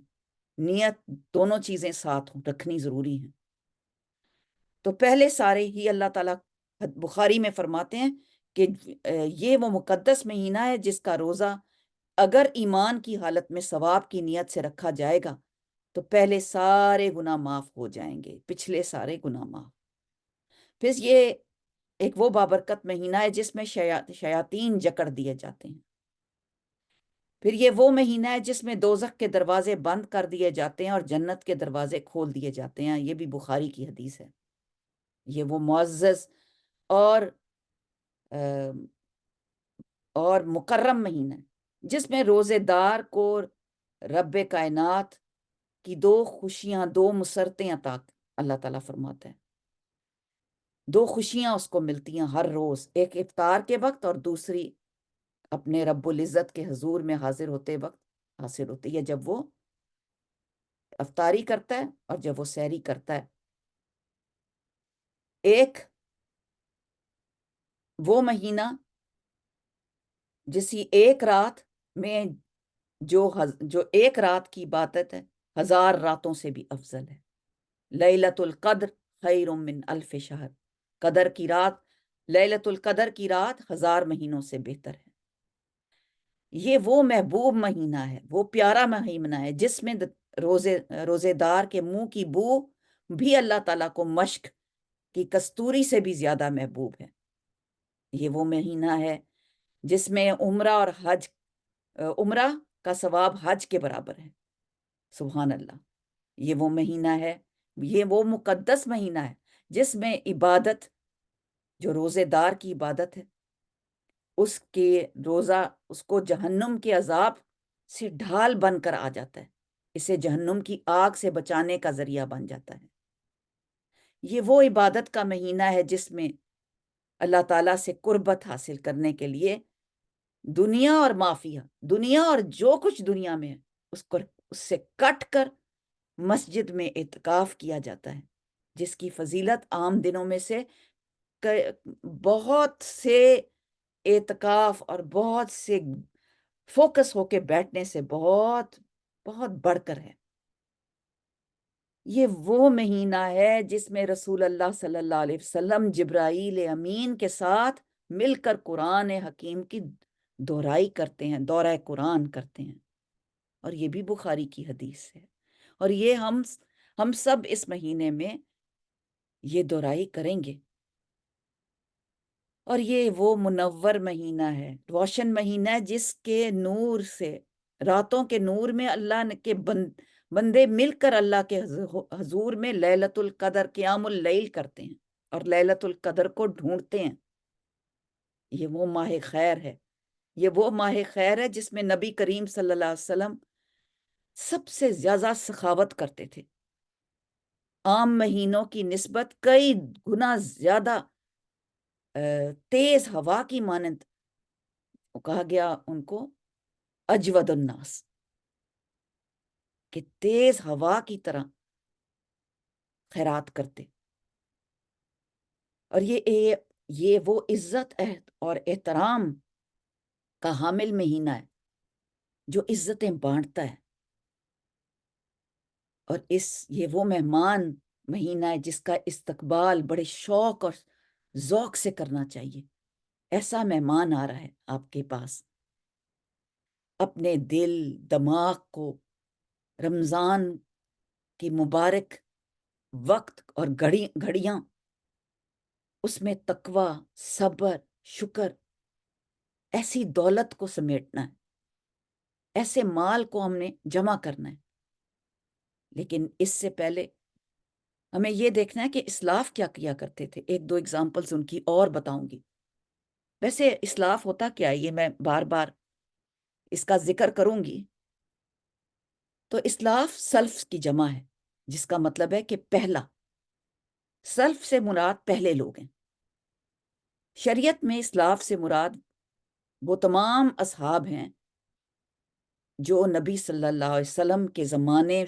[SPEAKER 2] نیت دونوں چیزیں ساتھ رکھنی ضروری ہیں۔ تو پہلے سارے ہی اللہ تعالیٰ بخاری میں فرماتے ہیں کہ یہ وہ مقدس مہینہ ہے جس کا روزہ اگر ایمان کی حالت میں ثواب کی نیت سے رکھا جائے گا تو پہلے سارے گناہ معاف ہو جائیں گے، پچھلے سارے گناہ معاف۔ پھر یہ ایک وہ بابرکت مہینہ ہے جس میں شیاطین جکڑ دیے جاتے ہیں۔ پھر یہ وہ مہینہ ہے جس میں دوزخ کے دروازے بند کر دیے جاتے ہیں اور جنت کے دروازے کھول دیے جاتے ہیں، یہ بھی بخاری کی حدیث ہے۔ یہ وہ معزز اور مکرم مہینہ ہے جس میں روزے دار کو رب کائنات کی دو خوشیاں، دو مسرتیں عطا اللہ تعالیٰ فرماتا ہے، دو خوشیاں اس کو ملتی ہیں ہر روز، ایک افطار کے وقت اور دوسری اپنے رب العزت کے حضور میں حاضر ہوتے وقت حاصل ہوتی ہے، جب وہ افطاری کرتا ہے اور جب وہ سحری کرتا ہے۔ ایک وہ مہینہ جسی ایک رات میں جو ایک رات کی عبادت ہے 1000 راتوں سے بھی افضل ہے۔ لیلۃ القدر خیر من الف شہر، قدر کی رات، لیلۃ القدر کی رات 1000 مہینوں سے بہتر ہے۔ یہ وہ محبوب مہینہ ہے، وہ پیارا مہینہ ہے جس میں روزے دار کے منہ کی بو بھی اللہ تعالیٰ کو مشک کی کستوری سے بھی زیادہ محبوب ہے۔ یہ وہ مہینہ ہے جس میں عمرہ کا ثواب حج کے برابر ہے۔ سبحان اللہ۔ یہ وہ مہینہ ہے، یہ وہ مقدس مہینہ ہے جس میں عبادت، جو روزے دار کی عبادت ہے، اس کے روزہ اس کو جہنم کے عذاب سے ڈھال بن کر آ جاتا ہے، اسے جہنم کی آگ سے بچانے کا ذریعہ بن جاتا ہے۔ یہ وہ عبادت کا مہینہ ہے جس میں اللہ تعالیٰ سے قربت حاصل کرنے کے لیے دنیا اور معافیہ، دنیا اور جو کچھ دنیا میں ہے اس سے کٹ کر مسجد میں اعتکاف کیا جاتا ہے، جس کی فضیلت عام دنوں میں سے بہت سے اعتکاف اور بہت سے فوکس ہو کے بیٹھنے سے بہت بہت بڑھ کر ہے۔ یہ وہ مہینہ ہے جس میں رسول اللہ صلی اللہ علیہ وسلم جبرائیل امین کے ساتھ مل کر قرآن حکیم کی دہرائی کرتے ہیں، دورہ قرآن کرتے ہیں، اور یہ بھی بخاری کی حدیث ہے۔ اور یہ ہم سب اس مہینے میں یہ دہرائی کریں گے، اور یہ وہ منور مہینہ ہے، روشن مہینہ ہے جس کے نور سے، راتوں کے نور میں اللہ کے بندے مل کر اللہ کے حضور میں لیلۃ القدر قیام اللیل کرتے ہیں اور لیلۃ القدر کو ڈھونڈتے ہیں۔ یہ وہ ماہ خیر ہے، یہ وہ ماہ خیر ہے جس میں نبی کریم صلی اللہ علیہ وسلم سب سے زیادہ سخاوت کرتے تھے، عام مہینوں کی نسبت کئی گنا زیادہ تیز ہوا کی مانند کہا گیا ان کو اجود الناس، کہ تیز ہوا کی طرح خیرات کرتے۔ اور یہ وہ عزت اور احترام کا حامل مہینہ ہے جو عزتیں بانٹتا ہے، اور یہ وہ مہمان مہینہ ہے جس کا استقبال بڑے شوق اور ذوق سے کرنا چاہیے۔ ایسا مہمان آ رہا ہے آپ کے پاس، اپنے دل دماغ کو رمضان کہ مبارک وقت اور گھڑیاں، اس میں تقوی، صبر، شکر، ایسی دولت کو سمیٹنا ہے، ایسے مال کو ہم نے جمع کرنا ہے۔ لیکن اس سے پہلے ہمیں یہ دیکھنا ہے کہ اسلاف کیا کیا کرتے تھے۔ ایک دو ایگزامپلز ان کی اور بتاؤں گی۔ ویسے اسلاف ہوتا کیا ہے، یہ میں بار بار اس کا ذکر کروں گی۔ تو اسلاف سلف کی جمع ہے، جس کا مطلب ہے کہ پہلا۔ سلف سے مراد پہلے لوگ ہیں۔ شریعت میں اسلاف سے مراد وہ تمام اصحاب ہیں جو نبی صلی اللہ علیہ وسلم کے زمانے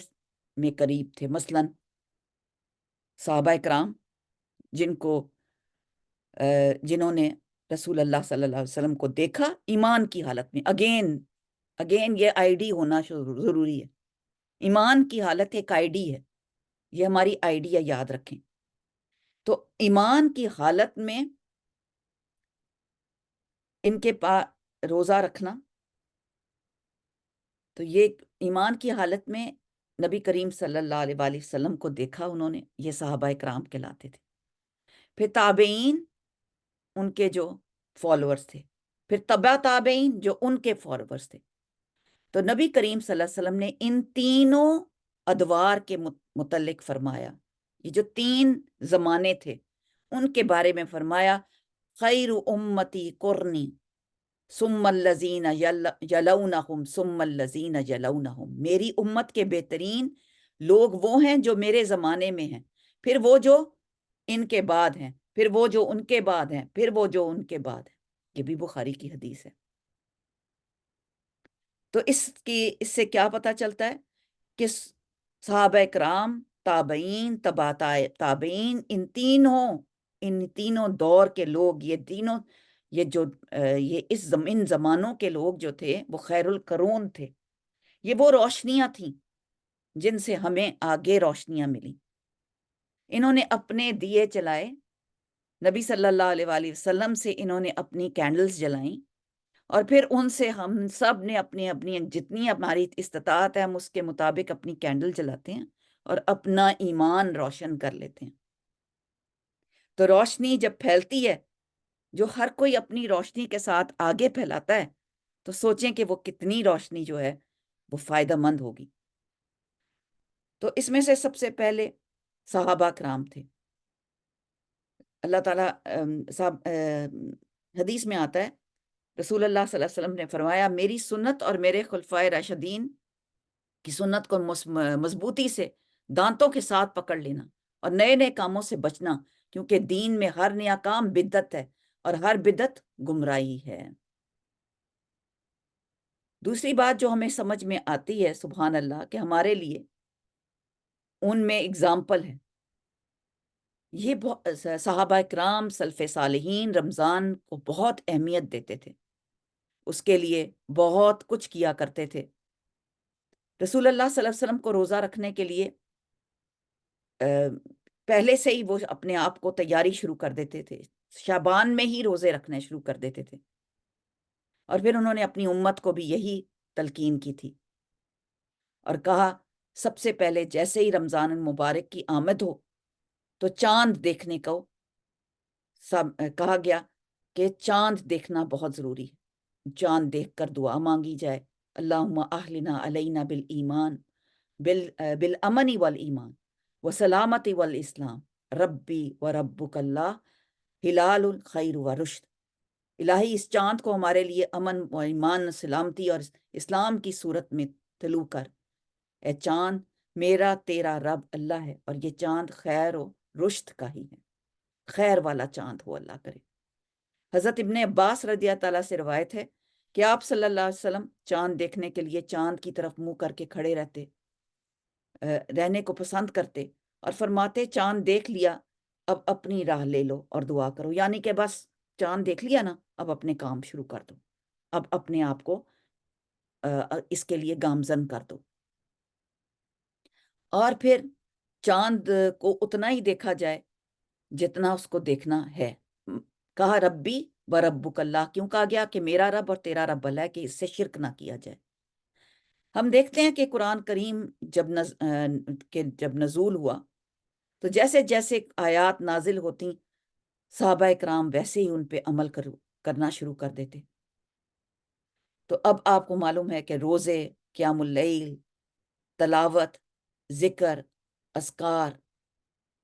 [SPEAKER 2] میں قریب تھے، مثلاً صحابہ کرام جنہوں نے رسول اللہ صلی اللہ علیہ وسلم کو دیکھا ایمان کی حالت میں۔ اگین یہ آئی ڈی ہونا ضروری ہے۔ ایمان کی حالت ایک آئی ڈی ہے، یہ ہماری آئی ڈی ہے، یاد رکھیں۔ تو ایمان کی حالت میں ان کے پاس روزہ رکھنا، تو یہ ایمان کی حالت میں نبی کریم صلی اللہ علیہ وآلہ وسلم کو دیکھا انہوں نے، یہ صحابہ کرام کہلاتے تھے۔ پھر تابعین، ان کے جو فالوورز تھے، پھر تبع تابعین جو ان کے فالوورز تھے۔ تو نبی کریم صلی اللہ علیہ وسلم نے ان تینوں ادوار کے متعلق فرمایا، یہ جو تین زمانے تھے ان کے بارے میں فرمایا، خیر امتی قرنی ثم الذین یلونہم ثم الذین یلونہم، میری امت کے بہترین لوگ وہ ہیں جو میرے زمانے میں ہیں، پھر وہ جو ان کے بعد ہیں، پھر وہ جو ان کے بعد ہیں، پھر وہ جو ان کے بعد ہیں۔ یہ بھی بخاری کی حدیث ہے۔ تو اس سے کیا پتہ چلتا ہے کہ صحابہ کرام، تابعین، تبع تابعین، ان تینوں دور کے لوگ، ان زمانوں کے لوگ جو تھے وہ خیر القرون تھے۔ یہ وہ روشنیاں تھیں جن سے ہمیں آگے روشنیاں ملی۔ انہوں نے اپنے دیے چلائے، نبی صلی اللہ علیہ وآلہ وسلم سے انہوں نے اپنی کینڈلز جلائیں، اور پھر ان سے ہم سب نے اپنی جتنی ہماری استطاعت ہے ہم اس کے مطابق اپنی کینڈل جلاتے ہیں اور اپنا ایمان روشن کر لیتے ہیں۔ تو روشنی جب پھیلتی ہے، جو ہر کوئی اپنی روشنی کے ساتھ آگے پھیلاتا ہے، تو سوچیں کہ وہ کتنی روشنی جو ہے وہ فائدہ مند ہوگی۔ تو اس میں سے سب سے پہلے صحابہ کرام تھے۔ اللہ تعالیٰ حدیث میں آتا ہے، رسول اللہ صلی اللہ علیہ وسلم نے فرمایا، میری سنت اور میرے خلفائے راشدین کی سنت کو مضبوطی سے دانتوں کے ساتھ پکڑ لینا اور نئے نئے کاموں سے بچنا، کیونکہ دین میں ہر نیا کام بدعت ہے اور ہر بدعت گمراہی ہے۔ دوسری بات جو ہمیں سمجھ میں آتی ہے، سبحان اللہ، کہ ہمارے لیے ان میں اگزامپل ہے۔ یہ صحابہ کرام سلف صالحین رمضان کو بہت اہمیت دیتے تھے، اس کے لیے بہت کچھ کیا کرتے تھے۔ رسول اللہ صلی اللہ علیہ وسلم کو روزہ رکھنے کے لیے پہلے سے ہی وہ اپنے آپ کو تیاری شروع کر دیتے تھے، شعبان میں ہی روزے رکھنے شروع کر دیتے تھے، اور پھر انہوں نے اپنی امت کو بھی یہی تلقین کی تھی اور کہا، سب سے پہلے جیسے ہی رمضان المبارک کی آمد ہو تو چاند دیکھنے کو کہا گیا کہ چاند دیکھنا بہت ضروری ہے، چاند دیکھ کر دعا مانگی جائے، اللہم اہلنا علینا بالایمان بالامن والایمان وسلامت والاسلام ربی و ربک اللہ ہلال الخیر و رشد۔ الہی اس چاند کو ہمارے لیے امن و ایمان، سلامتی اور اسلام کی صورت میں طلوع کر۔ اے چاند، میرا تیرا رب اللہ ہے، اور یہ چاند خیر و رشد کا ہی ہے، خیر والا چاند ہو، اللہ کرے۔ حضرت ابن عباس رضی اللہ تعالیٰ سے روایت ہے کہ آپ صلی اللہ علیہ وسلم چاند دیکھنے کے لیے چاند کی طرف منہ کر کے کھڑے رہنے کو پسند کرتے اور فرماتے، چاند دیکھ لیا، اب اپنی راہ لے لو اور دعا کرو، یعنی کہ بس چاند دیکھ لیا نا، اب اپنے کام شروع کر دو، اب اپنے آپ کو اس کے لیے گامزن کر دو، اور پھر چاند کو اتنا ہی دیکھا جائے جتنا اس کو دیکھنا ہے۔ کہا ربی و ربک اللہ، کیوں کہا گیا کہ میرا رب اور تیرا رب اللہ ہے، کہ اس سے شرک نہ کیا جائے۔ ہم دیکھتے ہیں کہ قرآن کریم جب نزول ہوا تو جیسے جیسے آیات نازل ہوتی صحابہ کرام ویسے ہی ان پہ عمل کرنا شروع کر دیتے. تو اب آپ کو معلوم ہے کہ روزے، قیام اللیل، تلاوت، ذکر، اذکار،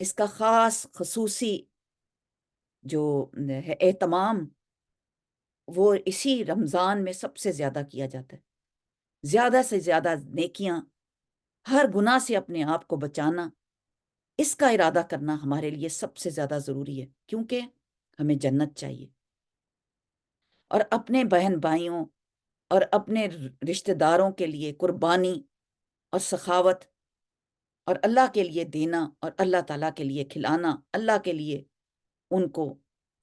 [SPEAKER 2] اس کا خاص خصوصی جو ہے اہتمام وہ اسی رمضان میں سب سے زیادہ کیا جاتا ہے. زیادہ سے زیادہ نیکیاں، ہر گناہ سے اپنے آپ کو بچانا، اس کا ارادہ کرنا ہمارے لیے سب سے زیادہ ضروری ہے، کیونکہ ہمیں جنت چاہیے. اور اپنے بہن بھائیوں اور اپنے رشتہ داروں کے لیے قربانی اور سخاوت اور اللہ کے لیے دینا اور اللہ تعالیٰ کے لیے کھلانا، اللہ کے لیے ان کو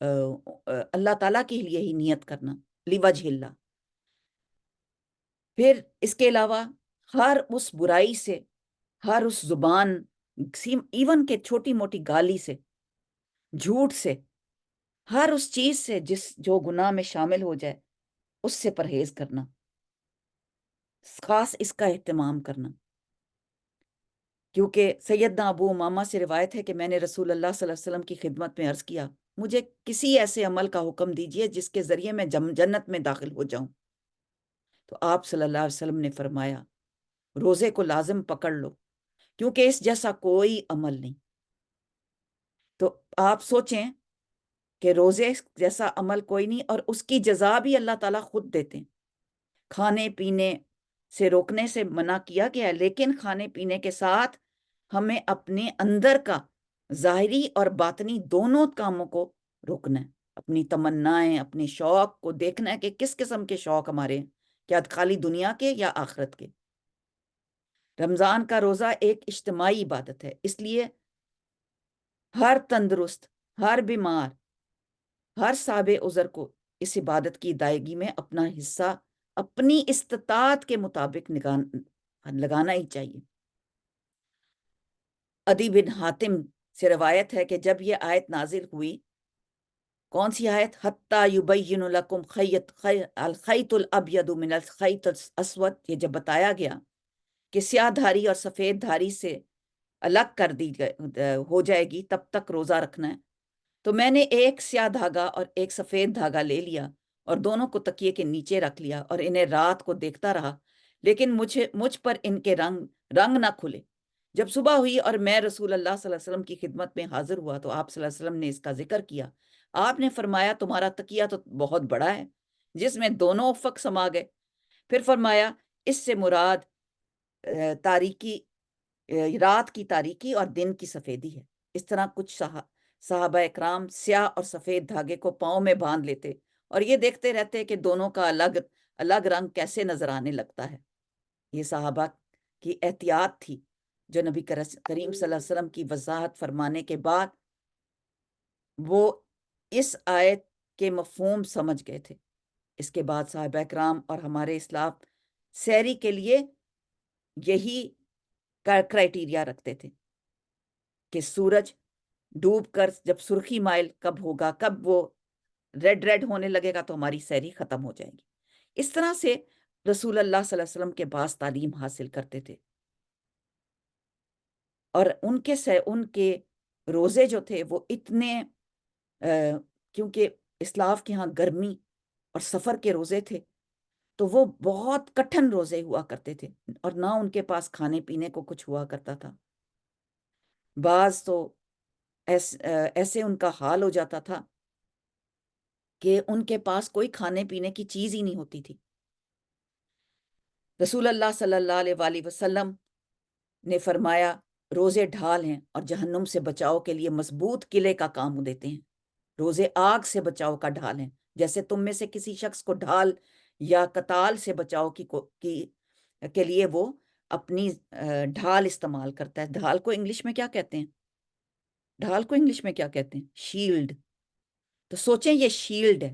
[SPEAKER 2] اللہ تعالیٰ کے لیے ہی نیت کرنا، لوجہ اللہ. پھر اس کے علاوہ ہر اس برائی سے، ہر اس زبان، ایون کہ چھوٹی موٹی گالی سے، جھوٹ سے، ہر اس چیز سے جو گناہ میں شامل ہو جائے اس سے پرہیز کرنا، خاص اس کا اہتمام کرنا. کیونکہ سیدنا ابو امامہ سے روایت ہے کہ میں نے رسول اللہ صلی اللہ علیہ وسلم کی خدمت میں عرض کیا، مجھے کسی ایسے عمل کا حکم دیجئے جس کے ذریعے میں جنت میں داخل ہو جاؤں. تو آپ صلی اللہ علیہ وسلم نے فرمایا روزے کو لازم پکڑ لو، کیونکہ اس جیسا کوئی عمل نہیں. تو آپ سوچیں کہ روزے جیسا عمل کوئی نہیں، اور اس کی جزا بھی اللہ تعالیٰ خود دیتے ہیں. کھانے پینے سے روکنے سے منع کیا گیا ہے، لیکن کھانے پینے کے ساتھ ہمیں اپنے اندر کا ظاہری اور باطنی دونوں کاموں کو روکنا ہے. اپنی تمنائیں، اپنی شوق کو دیکھنا ہے کہ کس قسم کے شوق ہمارے ہیں، کیا خالی دنیا کے یا آخرت کے. رمضان کا روزہ ایک اجتماعی عبادت ہے، اس لیے ہر تندرست، ہر بیمار، ہر صاحب عذر کو اس عبادت کی ادائیگی میں اپنا حصہ اپنی استطاعت کے مطابق لگانا ہی چاہیے. عدی بن حاتم سے روایت ہے کہ جب یہ آیت نازل ہوئی، کون سی آیت؟ حتی یبین لکم الخیط الابید من الخیط الاسود. یہ جب بتایا گیا کہ سیاہ دھاری اور سفید دھاری سے الگ کر دی ہو جائے گی تب تک روزہ رکھنا ہے، تو میں نے ایک سیاہ دھاگا اور ایک سفید دھاگا لے لیا اور دونوں کو تکیے کے نیچے رکھ لیا اور انہیں رات کو دیکھتا رہا، لیکن مجھ پر ان کے رنگ نہ کھلے. جب صبح ہوئی اور میں رسول اللہ صلی اللہ علیہ وسلم کی خدمت میں حاضر ہوا تو آپ صلی اللہ علیہ وسلم نے اس کا ذکر کیا. آپ نے فرمایا تمہارا تکیہ تو بہت بڑا ہے جس میں دونوں افق سما گئے. پھر فرمایا اس سے مراد تاریکی، رات کی تاریکی اور دن کی سفیدی ہے. اس طرح کچھ صحابہ اکرام سیاہ اور سفید دھاگے کو پاؤں میں باندھ لیتے اور یہ دیکھتے رہتے کہ دونوں کا الگ الگ رنگ کیسے نظر آنے لگتا ہے. یہ صحابہ کی احتیاط تھی جو نبی کریم صلی اللہ علیہ وسلم کی وضاحت فرمانے کے بعد وہ اس آیت کے مفہوم سمجھ گئے تھے. اس کے بعد صحابہ اکرام اور ہمارے اسلاف سحری کے لیے یہی کرائٹیریا رکھتے تھے کہ سورج ڈوب کر جب سرخی مائل کب ہوگا، کب وہ ریڈ ہونے لگے گا تو ہماری سحری ختم ہو جائے گی. اس طرح سے رسول اللہ صلی اللہ علیہ وسلم کے پاس تعلیم حاصل کرتے تھے. اور ان کے روزے جو تھے وہ اتنے کیونکہ اسلاف کے ہاں گرمی اور سفر کے روزے تھے تو وہ بہت کٹھن روزے ہوا کرتے تھے اور نہ ان کے پاس کھانے پینے کو کچھ ہوا کرتا تھا. بعض تو ایسے ان کا حال ہو جاتا تھا کہ ان کے پاس کوئی کھانے پینے کی چیز ہی نہیں ہوتی تھی. رسول اللہ صلی اللہ علیہ وآلہ وسلم نے فرمایا روزے ڈھال ہیں اور جہنم سے بچاؤ کے لیے مضبوط قلعے کا کام دیتے ہیں. روزے آگ سے بچاؤ کا ڈھال ہیں، جیسے تم میں سے کسی شخص کو ڈھال یا قتال سے بچاؤ کے لیے وہ اپنی ڈھال استعمال کرتا ہے. ڈھال کو انگلش میں کیا کہتے ہیں؟ ڈھال کو انگلش میں کیا کہتے ہیں؟ شیلڈ. تو سوچیں یہ شیلڈ ہے.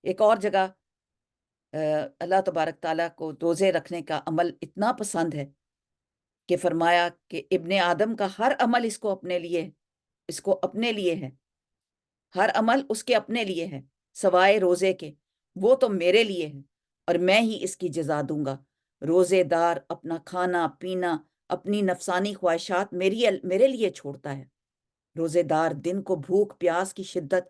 [SPEAKER 2] ایک اور جگہ اللہ تبارک تعالیٰ کو روزے رکھنے کا عمل اتنا پسند ہے کہ فرمایا کہ ابن آدم کا ہر عمل اس کو اپنے لیے ہے، ہر عمل اس کے اپنے لیے ہے سوائے روزے کے، وہ تو میرے لیے ہے اور میں ہی اس کی جزا دوں گا. روزے دار اپنا کھانا پینا، اپنی نفسانی خواہشات میرے لیے چھوڑتا ہے۔ روزے دار دن کو بھوک پیاس کی شدت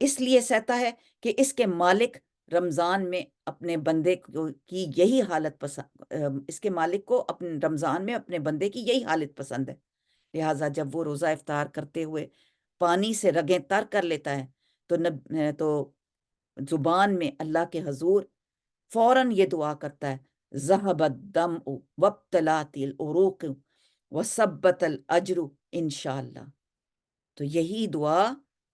[SPEAKER 2] اس لیے سہتا ہے کہ اس کے مالک رمضان میں اپنے بندے کی یہی حالت پسند، اس کے مالک کو اپنے رمضان میں اپنے بندے کی یہی حالت پسند ہے۔ لہٰذا جب وہ روزہ افطار کرتے ہوئے پانی سے رگیں تر کر لیتا ہے تو زبان میں اللہ کے حضور فوراً یہ دعا کرتا ہے، ذہب الدم وابتلات العروق وثبت الاجر انشاءاللہ۔ تو یہی دعا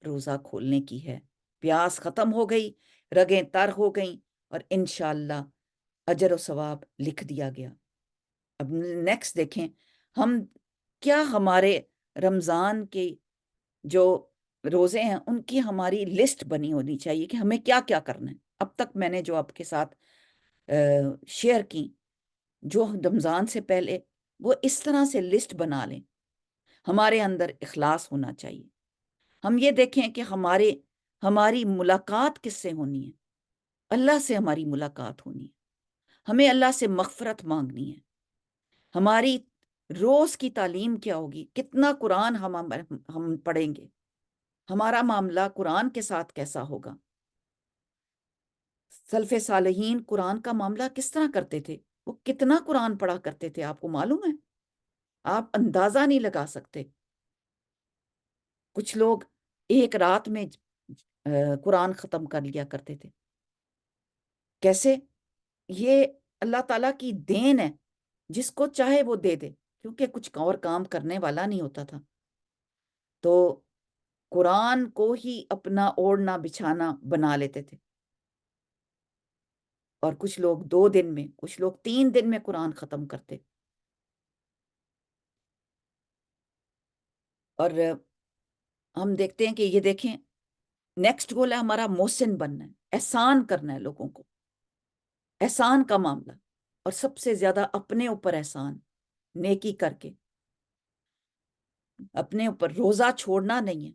[SPEAKER 2] روزہ کھولنے کی ہے، پیاس ختم ہو گئی، رگیں تر ہو گئیں، اور انشاءاللہ اجر و ثواب لکھ دیا گیا۔ اب نیکسٹ دیکھیں ہم کیا ہمارے رمضان کے جو روزے ہیں ان کی ہماری لسٹ بنی ہونی چاہیے کہ ہمیں کیا کیا کرنا ہے۔ اب تک میں نے جو آپ کے ساتھ شیئر کی، جو رمضان سے پہلے وہ اس طرح سے لسٹ بنا لیں۔ ہمارے اندر اخلاص ہونا چاہیے۔ ہم یہ دیکھیں کہ ہماری ملاقات کس سے ہونی ہے؟ اللہ سے ہماری ملاقات ہونی ہے، ہمیں اللہ سے مغفرت مانگنی ہے۔ ہماری روز کی تعلیم کیا ہوگی؟ کتنا قرآن ہم پڑھیں گے؟ ہمارا معاملہ قرآن کے ساتھ کیسا ہوگا؟ سلف صالحین قرآن کا معاملہ کس طرح کرتے تھے؟ وہ کتنا قرآن پڑھا کرتے تھے، آپ کو معلوم ہے؟ آپ اندازہ نہیں لگا سکتے۔ کچھ لوگ ایک رات میں قرآن ختم کر لیا کرتے تھے۔ کیسے؟ یہ اللہ تعالیٰ کی دین ہے، جس کو چاہے وہ دے دے، کیونکہ کچھ اور کام کرنے والا نہیں ہوتا تھا۔ تو قرآن کو ہی اپنا اوڑھنا بچھانا بنا لیتے تھے، اور کچھ لوگ 2 دن میں، کچھ لوگ 3 دن میں قرآن ختم کرتے۔ اور ہم دیکھتے ہیں کہ یہ دیکھیں نیکسٹ گول ہے ہمارا محسن بننا ہے، احسان کرنا ہے لوگوں کو، احسان کا معاملہ، اور سب سے زیادہ اپنے اوپر احسان، نیکی کر کے اپنے اوپر۔ روزہ چھوڑنا نہیں ہے۔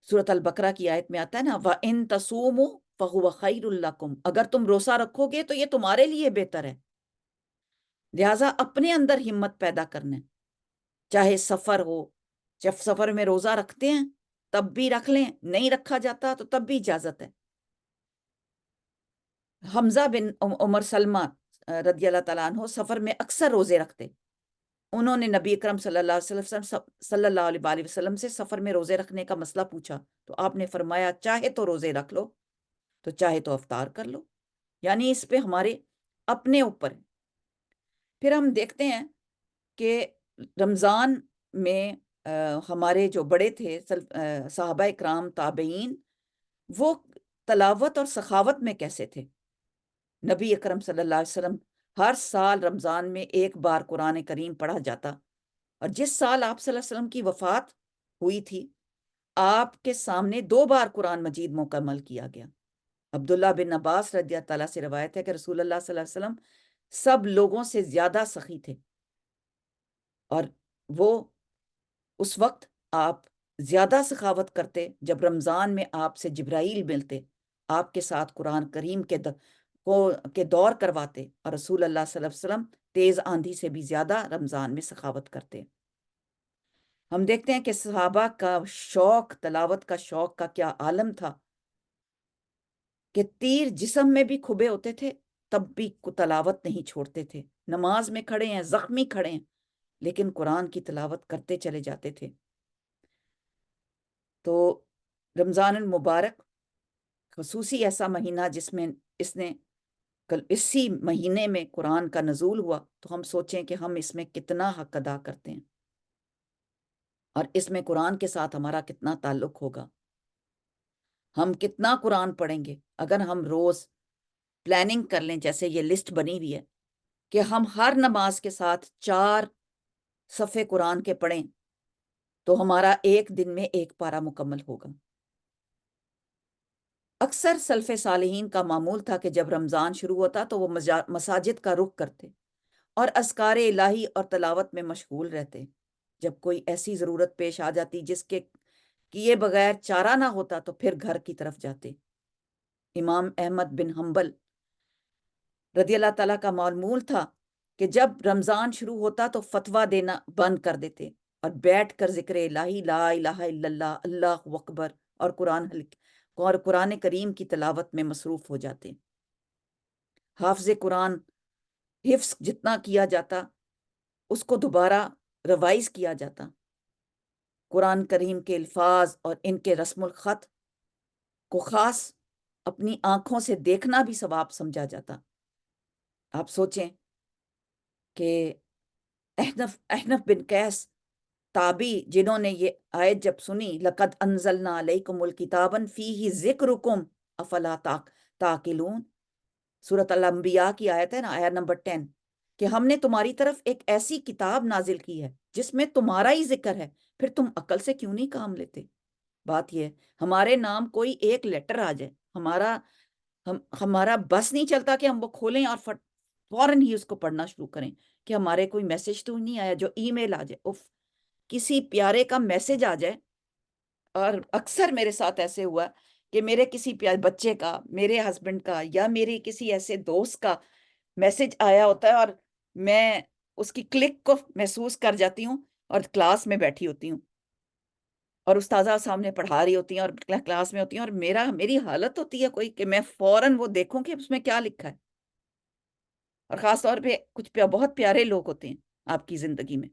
[SPEAKER 2] سورۃ البقرہ کی آیت میں آتا ہے نا، وَإِن تَصُومُوا فَهُوَ خَيْرٌ لَكُمْ، اگر تم روزہ رکھو گے تو یہ تمہارے لیے بہتر ہے۔ لہٰذا اپنے اندر ہمت پیدا کرنا ہے، چاہے سفر ہو، جب سفر میں روزہ رکھتے ہیں تب بھی رکھ لیں، نہیں رکھا جاتا تو تب بھی اجازت ہے۔ حمزہ بن عمر سلمہ رضی اللہ تعالیٰ عنہ سفر میں اکثر روزے رکھتے۔ انہوں نے نبی اکرم صلی اللہ علیہ وسلم سے سفر میں روزے رکھنے کا مسئلہ پوچھا، تو آپ نے فرمایا چاہے تو روزے رکھ لو، تو چاہے تو افطار کر لو، یعنی اس پہ ہمارے اپنے اوپر۔ پھر ہم دیکھتے ہیں کہ رمضان میں ہمارے جو بڑے تھے صحابہ اکرام تابعین، وہ تلاوت اور سخاوت میں کیسے تھے۔ نبی اکرم صلی اللہ علیہ وسلم ہر سال رمضان میں ایک بار قرآن کریم پڑھا جاتا، اور جس سال آپ صلی اللہ علیہ وسلم کی وفات ہوئی تھی، آپ کے سامنے 2 بار قرآن مجید مکمل کیا گیا۔ عبداللہ بن عباس رضی اللہ تعالیٰ سے روایت ہے کہ رسول اللہ صلی اللہ علیہ وسلم سب لوگوں سے زیادہ سخی تھے، اور وہ اس وقت آپ زیادہ سخاوت کرتے جب رمضان میں آپ سے جبرائیل ملتے، آپ کے ساتھ قرآن کریم کے دور کرواتے، اور رسول اللہ صلی اللہ علیہ وسلم تیز آندھی سے بھی زیادہ رمضان میں سخاوت کرتے۔ ہم دیکھتے ہیں کہ صحابہ کا شوق، تلاوت کا شوق کا کیا عالم تھا کہ تیر جسم میں بھی کھبے ہوتے تھے تب بھی تلاوت نہیں چھوڑتے تھے۔ نماز میں کھڑے ہیں، زخمی کھڑے ہیں، لیکن قرآن کی تلاوت کرتے چلے جاتے تھے۔ تو رمضان المبارک خصوصی ایسا مہینہ جس میں اسی مہینے میں قرآن کا نزول ہوا، تو ہم سوچیں کہ ہم اس میں کتنا حق ادا کرتے ہیں، اور اس میں قرآن کے ساتھ ہمارا کتنا تعلق ہوگا، ہم کتنا قرآن پڑھیں گے۔ اگر ہم روز پلاننگ کر لیں، جیسے یہ لسٹ بنی ہوئی ہے کہ ہم ہر نماز کے ساتھ 4 صفحے قرآن کے پڑھیں، تو ہمارا ایک دن میں 1 پارہ مکمل ہوگا۔ اکثر سلف صالحین کا معمول تھا کہ جب رمضان شروع ہوتا تو وہ مساجد کا رخ کرتے اور اذکار الہی اور تلاوت میں مشغول رہتے۔ جب کوئی ایسی ضرورت پیش آ جاتی جس کے کیے بغیر چارہ نہ ہوتا تو پھر گھر کی طرف جاتے۔ امام احمد بن حنبل رضی اللہ تعالیٰ کا معمول تھا کہ جب رمضان شروع ہوتا تو فتویٰ دینا بند کر دیتے اور بیٹھ کر ذکر الہی لا الہ الا اللہ اللہ اکبر اور قرآن کریم کی تلاوت میں مصروف ہو جاتے. حافظ قرآن حفظ جتنا کیا جاتا اس کو دوبارہ ریوائز کیا جاتا. قرآن کریم کے الفاظ اور ان کے رسم الخط کو خاص اپنی آنکھوں سے دیکھنا بھی ثواب سمجھا جاتا. آپ سوچیں کہ احنف بن قیس تابی جنہوں نے یہ آیت جب سنی لقد انزلنا علیکم الکتابا فیہ ذکرکم افلا تعقلون، سورۃ الانبیاء کی آیت ہے نا، آیت نمبر 10، کہ ہم نے تمہاری طرف ایک ایسی کتاب نازل کی ہے جس میں تمہارا ہی ذکر ہے، پھر تم عقل سے کیوں نہیں کام لیتے؟ بات یہ ہے ہمارے نام کوئی ایک لیٹر آ جائے، ہمارا بس نہیں چلتا کہ ہم وہ کھولیں اور فوراً ہی اس کو پڑھنا شروع کریں کہ ہمارے کوئی میسج تو نہیں آیا، جو ای میل آ جائے، کسی پیارے کا میسج آ جائے. اور اکثر میرے ساتھ ایسے ہوا کہ میرے کسی بچے کا، میرے ہسبینڈ کا، یا میرے کسی ایسے دوست کا میسج آیا ہوتا ہے اور میں اس کی کلک کو محسوس کر جاتی ہوں اور کلاس میں بیٹھی ہوتی ہوں اور استاذہ سامنے پڑھا رہی ہوتی ہیں اور کلاس میں ہوتی ہیں، اور میری حالت ہوتی ہے کوئی کہ میں فوراً وہ دیکھوں کہ اس میں کیا لکھا ہے. اور خاص طور پہ کچھ بہت پیارے لوگ ہوتے ہیں آپ کی زندگی میں،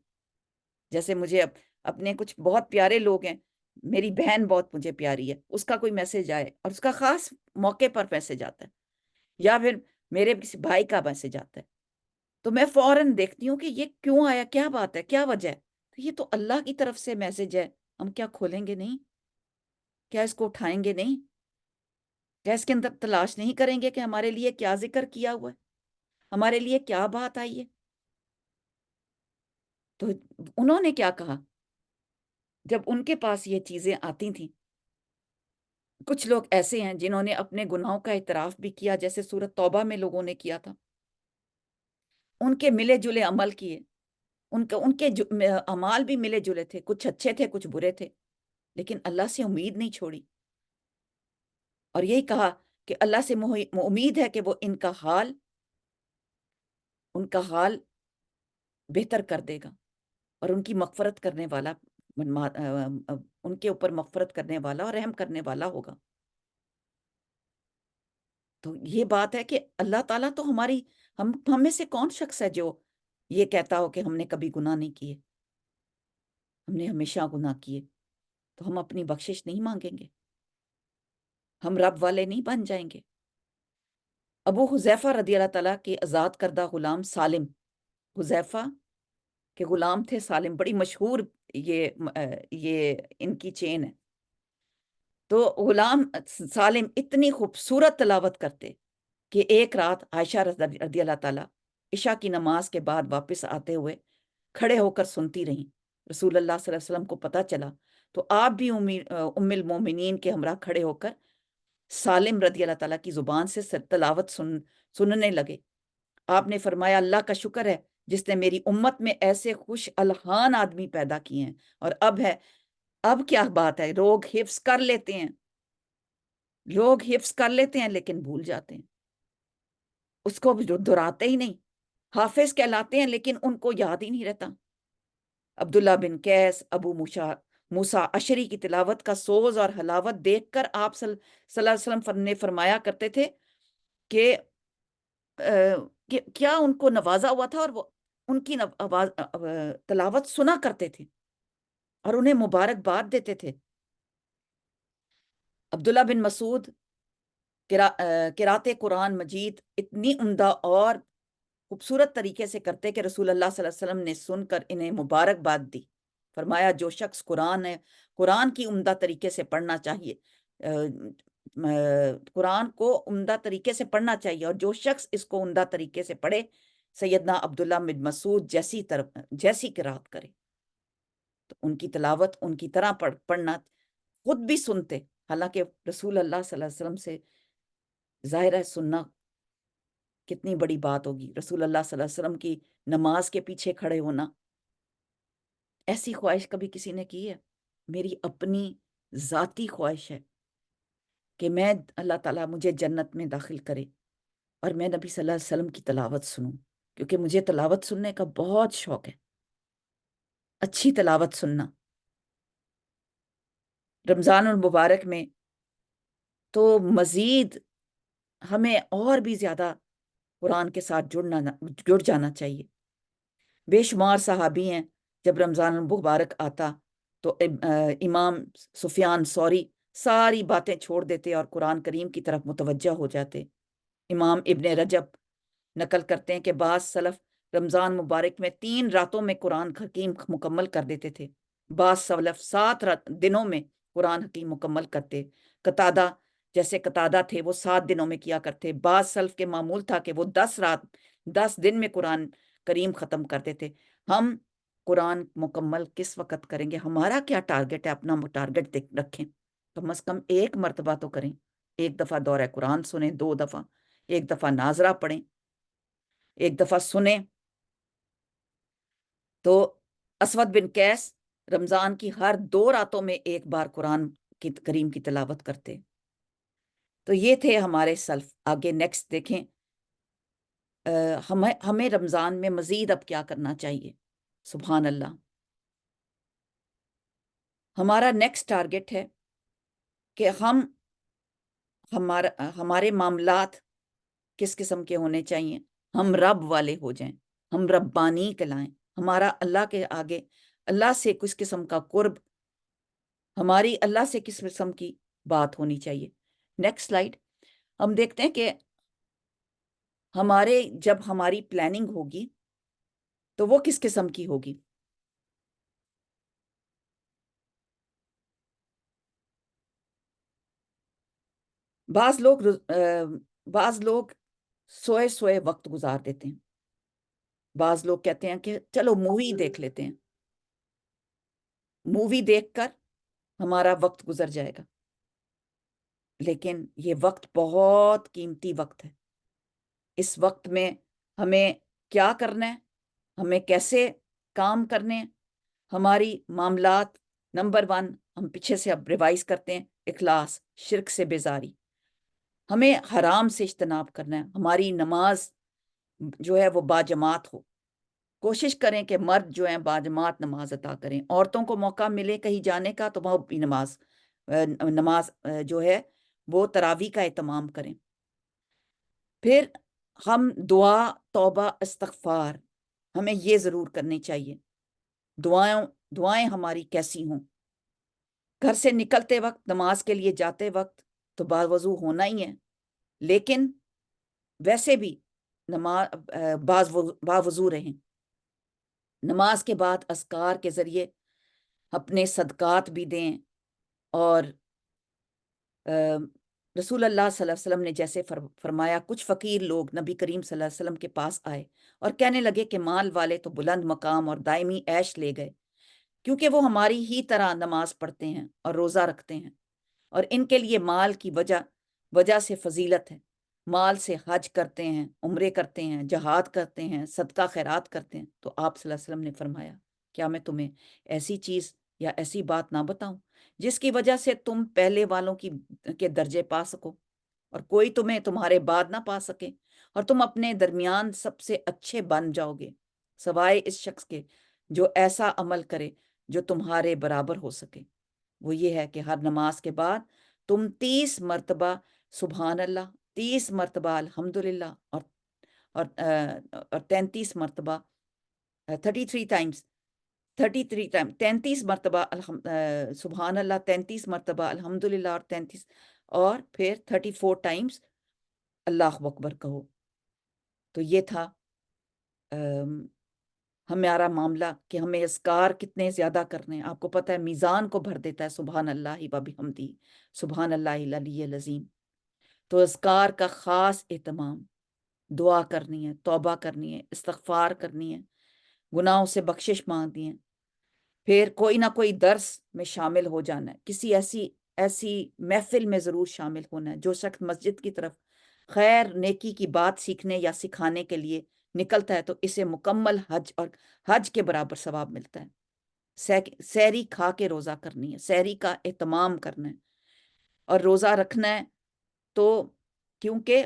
[SPEAKER 2] جیسے مجھے اپنے کچھ بہت پیارے لوگ ہیں. میری بہن بہت مجھے پیاری ہے، اس کا کوئی میسج آئے اور اس کا خاص موقع پر میسج آتا ہے، یا پھر میرے کسی بھائی کا میسج آتا ہے، تو میں فوراً دیکھتی ہوں کہ یہ کیوں آیا، کیا بات ہے، کیا وجہ ہے. تو یہ تو اللہ کی طرف سے میسج ہے، ہم کیا کھولیں گے نہیں؟ کیا اس کو اٹھائیں گے نہیں؟ کیا اس کے اندر تلاش نہیں کریں گے کہ ہمارے لیے کیا ذکر کیا ہوا ہے، ہمارے لیے کیا بات آئی ہے؟ تو انہوں نے کیا کہا جب ان کے پاس یہ چیزیں آتی تھیں؟ کچھ لوگ ایسے ہیں جنہوں نے اپنے گناہوں کا اعتراف بھی کیا، جیسے سورۃ توبہ میں لوگوں نے کیا تھا. ان کے ملے جلے عمل کیے، ان کے اعمال بھی ملے جلے تھے، کچھ اچھے تھے کچھ برے تھے، لیکن اللہ سے امید نہیں چھوڑی اور یہی کہا کہ اللہ سے امید ہے کہ وہ ان کا حال بہتر کر دے گا اور ان کی مغفرت کرنے والا، ان کے اوپر مغفرت کرنے والا اور رحم کرنے والا ہوگا. تو یہ بات ہے کہ اللہ تعالیٰ تو ہم میں سے کون شخص ہے جو یہ کہتا ہو کہ ہم نے کبھی گناہ نہیں کیے؟ ہم نے ہمیشہ گناہ کیے، تو ہم اپنی بخشش نہیں مانگیں گے؟ ہم رب والے نہیں بن جائیں گے؟ ابو حذیفہ رضی اللہ تعالیٰ کے آزاد کردہ غلام سالم، حذیفہ کے غلام تھے سالم، بڑی مشہور یہ ان کی چین ہے. تو غلام سالم اتنی خوبصورت تلاوت کرتے کہ ایک رات عائشہ رضی اللہ تعالیٰ عشاء کی نماز کے بعد واپس آتے ہوئے کھڑے ہو کر سنتی رہیں. رسول اللہ صلی اللہ علیہ وسلم کو پتہ چلا تو آپ بھی ام المومنین کے ہمراہ کھڑے ہو کر سالم رضی اللہ تعالیٰ کی زبان سے تلاوت سننے لگے. آپ نے فرمایا اللہ کا شکر ہے جس نے میری امت میں ایسے خوش الحان آدمی پیدا کیے ہیں. اور اب کیا بات ہے، لوگ حفظ کر لیتے ہیں لیکن بھول جاتے ہیں، اس کو دہراتے ہی نہیں. حافظ کہلاتے ہیں لیکن ان کو یاد ہی نہیں رہتا. عبداللہ بن قیس، ابو موسیٰ اشعری کی تلاوت کا سوز اور حلاوت دیکھ کر آپ صلی اللہ علیہ وسلم نے فرمایا کرتے تھے کہ کیا ان کو نوازا ہوا تھا اور وہ ان کی تلاوت سنا کرتے تھے اور انہیں مبارکباد دیتے تھے. عبداللہ بن مسعود قرات قرآن مجید اتنی عمدہ اور خوبصورت طریقے سے کرتے کہ رسول اللہ صلی اللہ علیہ وسلم نے سن کر انہیں مبارکباد دی. فرمایا جو شخص قرآن کی عمدہ طریقے سے پڑھنا چاہیے، قرآن کو عمدہ طریقے سے پڑھنا چاہیے، اور جو شخص اس کو عمدہ طریقے سے پڑھے سیدنا عبداللہ بن مسعود جیسی قرات کرے. تو ان کی تلاوت ان کی طرح پڑھنا، خود بھی سنتے، حالانکہ رسول اللہ صلی اللہ علیہ وسلم سے ظاہر ہے سننا کتنی بڑی بات ہوگی. رسول اللہ صلی اللہ علیہ وسلم کی نماز کے پیچھے کھڑے ہونا، ایسی خواہش کبھی کسی نے کی ہے؟ میری اپنی ذاتی خواہش ہے کہ اللہ تعالیٰ مجھے جنت میں داخل کرے اور میں نبی صلی اللہ علیہ وسلم کی تلاوت سنوں، کیونکہ مجھے تلاوت سننے کا بہت شوق ہے، اچھی تلاوت سننا۔ رمضان المبارک میں تو مزید ہمیں اور بھی زیادہ قرآن کے ساتھ جڑ جانا چاہیے۔ بے شمار صحابی ہیں، جب رمضان المبارک آتا تو امام سفیان ثوری ساری باتیں چھوڑ دیتے اور قرآن کریم کی طرف متوجہ ہو جاتے۔ امام ابن رجب نقل کرتے ہیں کہ بعض سلف رمضان مبارک میں 3 راتوں میں قرآن حکیم مکمل کر دیتے تھے، بعض سلف 7 دنوں میں قرآن حکیم مکمل کرتے۔ قتادہ جیسے قتادہ تھے وہ 7 دنوں میں کیا کرتے۔ بعض سلف کے معمول تھا کہ وہ 10 دن میں قرآن کریم ختم کرتے تھے۔ ہم قرآن مکمل کس وقت کریں گے؟ ہمارا کیا ٹارگٹ ہے؟ اپنا ٹارگٹ رکھیں، کم از کم 1 مرتبہ تو کریں، 1 دفعہ دورہ قرآن سنیں، 2 دفعہ، 1 دفعہ ناظرہ پڑھیں، 1 دفعہ سنیں۔ تو اسود بن قیس رمضان کی ہر 2 راتوں میں 1 بار قرآن کریم کی تلاوت کرتے۔ تو یہ تھے ہمارے سلف۔ آگے نیکسٹ دیکھیں، ہمیں رمضان میں مزید اب کیا کرنا چاہیے؟ سبحان اللہ، ہمارا نیکسٹ ٹارگٹ ہے کہ ہمارے معاملات کس قسم کے ہونے چاہیے؟ ہم رب والے ہو جائیں، ہم ربانی کہلائیں، ہمارا اللہ کے آگے اللہ سے کس قسم کا قرب، ہماری اللہ سے کس قسم کی بات ہونی چاہیے۔ نیکسٹ سلائیڈ، ہم دیکھتے ہیں کہ جب ہماری پلاننگ ہوگی تو وہ کس قسم کی ہوگی؟ بعض لوگ سوئے وقت گزار دیتے ہیں، بعض لوگ کہتے ہیں کہ چلو مووی دیکھ لیتے ہیں، مووی دیکھ کر ہمارا وقت گزر جائے گا، لیکن یہ وقت بہت قیمتی وقت ہے۔ اس وقت میں ہمیں کیا کرنا ہے، ہمیں کیسے کام کرنے ہیں، ہماری معاملات نمبر 1 ہم پیچھے سے اب ریوائز کرتے ہیں، اخلاص، شرک سے بیزاری، ہمیں حرام سے اجتناب کرنا ہے، ہماری نماز جو ہے وہ باجماعت ہو، کوشش کریں کہ مرد جو ہیں باجماعت نماز ادا کریں، عورتوں کو موقع ملے کہیں جانے کا تو وہ بھی نماز جو ہے وہ تراویح کا اہتمام کریں۔ پھر ہم دعا، توبہ، استغفار ہمیں یہ ضرور کرنی چاہیے۔ دعائیں ہماری کیسی ہوں؟ گھر سے نکلتے وقت، نماز کے لیے جاتے وقت تو باوضو ہونا ہی ہے، لیکن ویسے بھی باوضو رہیں۔ نماز کے بعد اذکار کے ذریعے اپنے صدقات بھی دیں، اور رسول اللہ صلی اللہ علیہ وسلم نے جیسے فرمایا، کچھ فقیر لوگ نبی کریم صلی اللہ علیہ وسلم کے پاس آئے اور کہنے لگے کہ مال والے تو بلند مقام اور دائمی عیش لے گئے، کیونکہ وہ ہماری ہی طرح نماز پڑھتے ہیں اور روزہ رکھتے ہیں، اور ان کے لیے مال کی وجہ سے فضیلت ہے، مال سے حج کرتے ہیں، عمرے کرتے ہیں، جہاد کرتے ہیں، صدقہ خیرات کرتے ہیں۔ تو آپ صلی اللہ علیہ وسلم نے فرمایا، کیا میں تمہیں ایسی چیز یا ایسی بات نہ بتاؤں جس کی وجہ سے تم پہلے والوں کے درجے پا سکو اور کوئی تمہیں تمہارے بعد نہ پا سکے، اور تم اپنے درمیان سب سے اچھے بن جاؤ گے، سوائے اس شخص کے جو ایسا عمل کرے جو تمہارے برابر ہو سکے۔ وہ یہ ہے کہ ہر نماز کے بعد تم 30 مرتبہ سبحان اللہ، 30 مرتبہ الحمدللہ، اور 33 مرتبہ 33 ٹائمز 33 مرتبہ سبحان اللہ، 33 مرتبہ الحمدللہ، اور پھر 34 ٹائمز اللہ اکبر کہو۔ تو یہ تھا ہمارا معاملہ کہ ہمیں اذکار کتنے زیادہ کرنے ہیں۔ آپ کو پتہ ہے میزان کو بھر دیتا ہے سبحان اللہ و بحمدہ، سبحان اللہ العلی العظیم۔ تو اذکار کا خاص اہتمام، دعا کرنی ہے، توبہ کرنی ہے، استغفار کرنی ہے، گناہوں سے بخشش مانگنی ہے، پھر کوئی نہ کوئی درس میں شامل ہو جانا ہے، کسی ایسی محفل میں ضرور شامل ہونا ہے۔ جو شخص مسجد کی طرف خیر نیکی کی بات سیکھنے یا سکھانے کے لیے نکلتا ہے تو اسے مکمل حج کے برابر ثواب ملتا ہے۔ سحری کھا کے روزہ کرنی ہے، سحری کا اہتمام کرنا ہے، اور روزہ رکھنا ہے تو کیونکہ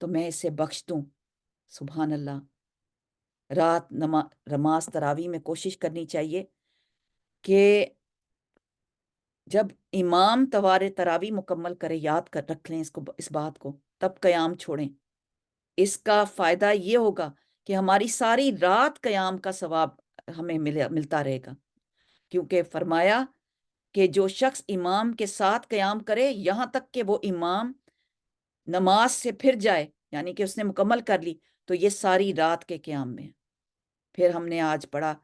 [SPEAKER 2] تو میں اسے بخش دوں۔ سبحان اللہ۔ رات نماز تراویح میں کوشش کرنی چاہیے کہ جب امام تراویح مکمل کرے، یاد کر رکھ لیں اس بات کو، تب قیام چھوڑیں۔ اس کا فائدہ یہ ہوگا کہ ہماری ساری رات قیام کا ثواب ہمیں ملتا رہے گا، کیونکہ فرمایا کہ جو شخص امام کے ساتھ قیام کرے یہاں تک کہ وہ امام نماز سے پھر جائے، یعنی کہ اس نے مکمل کر لی، تو یہ ساری رات کے قیام میں۔ پھر ہم نے آج پڑھا،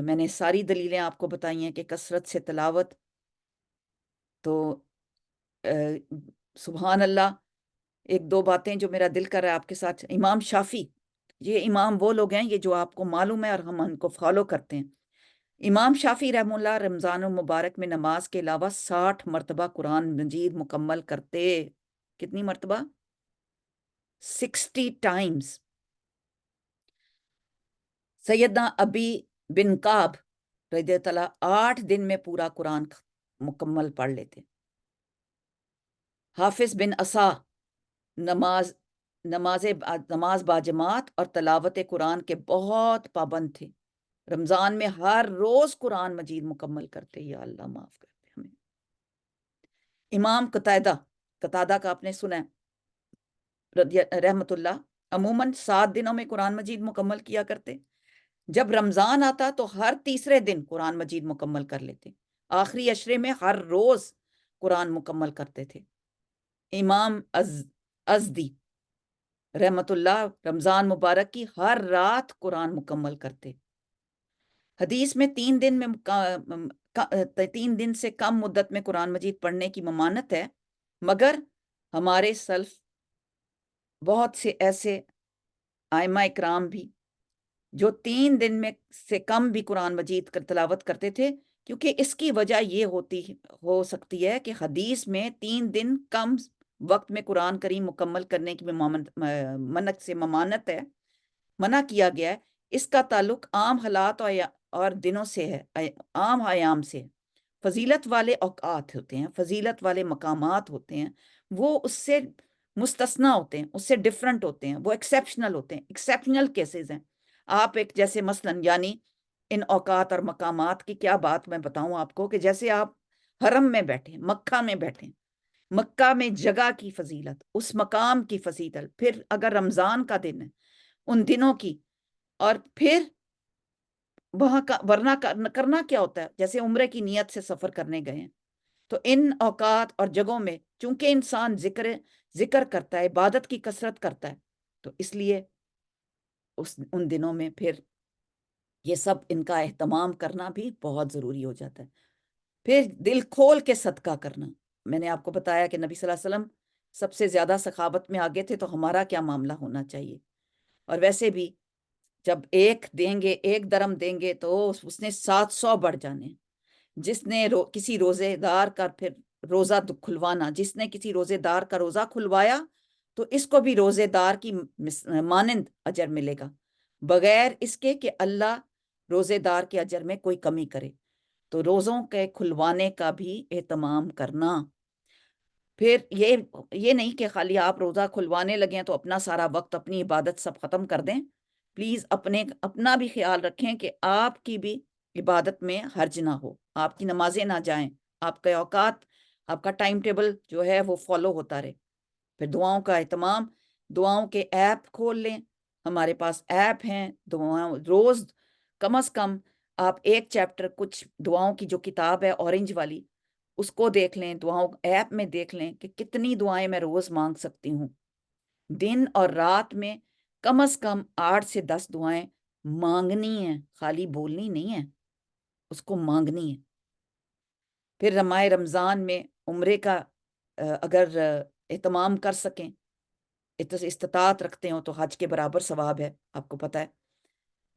[SPEAKER 2] میں نے ساری دلیلیں آپ کو بتائی ہیں کہ کثرت سے تلاوت، تو سبحان اللہ۔ ایک دو باتیں جو میرا دل کر رہا ہے آپ کے ساتھ۔ امام شافی، یہ امام وہ لوگ ہیں یہ جو آپ کو معلوم ہے اور ہم ان کو فالو کرتے ہیں۔ امام شافی رحمہ اللہ رمضان المبارک میں نماز کے علاوہ 60 مرتبہ قرآن مجید مکمل کرتے۔ کتنی مرتبہ؟ 60 ٹائمز۔ سیدنا ابی بن کعب رضی اللہ 8 دن میں پورا قرآن مکمل پڑھ لیتے۔ حافظ بن عصا نماز باجماعت اور تلاوت قرآن کے بہت پابند تھے، رمضان میں ہر روز قرآن مجید مکمل کرتے۔ یا اللہ معاف کرتے ہمیں۔ امام قتادہ کا آپ نے سنا ہے رحمت اللہ، عموماً 7 دنوں میں قرآن مجید مکمل کیا کرتے۔ جب رمضان آتا تو ہر تیسرے دن قرآن مجید مکمل کر لیتے۔ آخری عشرے میں ہر روز قرآن مکمل کرتے تھے۔ امام ازدی رحمت اللہ رمضان مبارک کی ہر رات قرآن مکمل کرتے۔ حدیث میں 3 دن سے کم مدت میں قرآن مجید پڑھنے کی ممانت ہے، مگر ہمارے سلف بہت سے ایسے ائمہ اکرام بھی جو 3 دن میں سے کم بھی قرآن مجید کا تلاوت کرتے تھے، کیونکہ اس کی وجہ یہ ہو سکتی ہے کہ حدیث میں 3 دن کم وقت میں قرآن کریم مکمل کرنے کی منت سے ممانت ہے، منع کیا گیا ہے۔ اس کا تعلق عام حالات اور دنوں سے ہے، عام ایام سے۔ فضیلت والے اوقات ہوتے ہیں، فضیلت والے مقامات ہوتے ہیں، وہ اس سے مستثنیٰ ہوتے ہیں، اس سے ڈیفرنٹ ہوتے ہیں، وہ ایکسیپشنل ہوتے ہیں، ایکسیپشنل کیسز ہیں۔ آپ ایک جیسے مثلاً یعنی ان اوقات اور مقامات کی کیا بات میں بتاؤں آپ کو، کہ جیسے آپ حرم میں بیٹھیں، مکہ میں بیٹھیں، مکہ میں جگہ کی فضیلت، اس مقام کی فضیلت، پھر اگر رمضان کا دن ہے ان دنوں کی، اور پھر وہاں کا ورنہ کرنا کیا ہوتا ہے، جیسے عمرے کی نیت سے سفر کرنے گئے ہیں، تو ان اوقات اور جگہوں میں چونکہ انسان ذکر کرتا ہے، عبادت کی کثرت کرتا ہے، تو اس لیے ان دنوں میں پھر یہ سب ان کا اہتمام کرنا بھی بہت ضروری ہو جاتا ہے۔ پھر دل کھول کے صدقہ کرنا۔ میں نے آپ کو بتایا کہ نبی صلی اللہ علیہ وسلم سب سے زیادہ سخاوت میں آگے تھے، تو ہمارا کیا معاملہ ہونا چاہیے؟ اور ویسے بھی جب ایک درم دیں گے تو اس نے 700 بڑھ جانے۔ جس نے کسی روزے دار کا پھر روزہ کھلوانا، جس نے کسی روزے دار کا روزہ کھلوایا تو اس کو بھی روزے دار کی مانند اجر ملے گا، بغیر اس کے کہ اللہ روزے دار کے اجر میں کوئی کمی کرے۔ تو روزوں کے کھلوانے کا بھی اہتمام کرنا۔ پھر یہ نہیں کہ خالی آپ روزہ کھلوانے لگیں تو اپنا سارا وقت، اپنی عبادت سب ختم کر دیں۔ پلیز اپنا بھی خیال رکھیں کہ آپ کی بھی عبادت میں حرج نہ ہو، آپ کی نمازیں نہ جائیں، آپ کے اوقات، آپ کا ٹائم ٹیبل جو ہے وہ فالو ہوتا رہے۔ پھر دعاؤں کا اہتمام، دعاؤں کے ایپ کھول لیں، ہمارے پاس ایپ ہیں، روز کم از کم آپ ایک چیپٹر، کچھ دعاؤں کی جو کتاب ہے اورنج والی، اس کو دیکھ لیں، دعاؤں ایپ میں دیکھ لیں کہ کتنی دعائیں میں روز مانگ سکتی ہوں۔ دن اور رات میں کم از کم 8 سے 10 دعائیں مانگنی ہیں، خالی بولنی نہیں ہے، اس کو مانگنی ہے۔ پھر ماہ رمضان میں عمرے کا اگر اہتمام کر سکیں، استطاعت رکھتے ہوں، تو حج کے برابر ثواب ہے، آپ کو پتہ ہے۔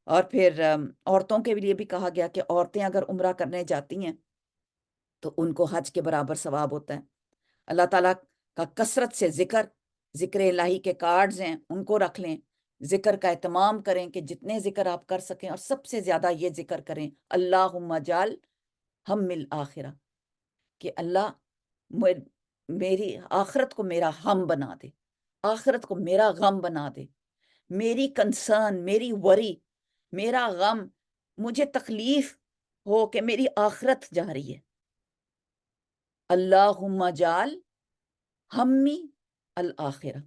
[SPEAKER 2] اور پھر عورتوں کے لیے بھی کہا گیا کہ عورتیں اگر عمرہ کرنے جاتی ہیں تو ان کو حج کے برابر ثواب ہوتا ہے۔ اللہ تعالیٰ کا کثرت سے ذکر الہی کے کارڈز ہیں، ان کو رکھ لیں، ذکر کا اہتمام کریں کہ جتنے ذکر آپ کر سکیں، اور سب سے زیادہ یہ ذکر کریں، اللہم اجعل ہم الآخرہ، کہ اللہ میری آخرت کو میرا ہم بنا دے، آخرت کو میرا غم بنا دے، میری کنسرن، میری وری، میرا غم، مجھے تکلیف ہو کہ میری آخرت جا رہی ہے۔ اللہم جعل ہمی الآخرہ،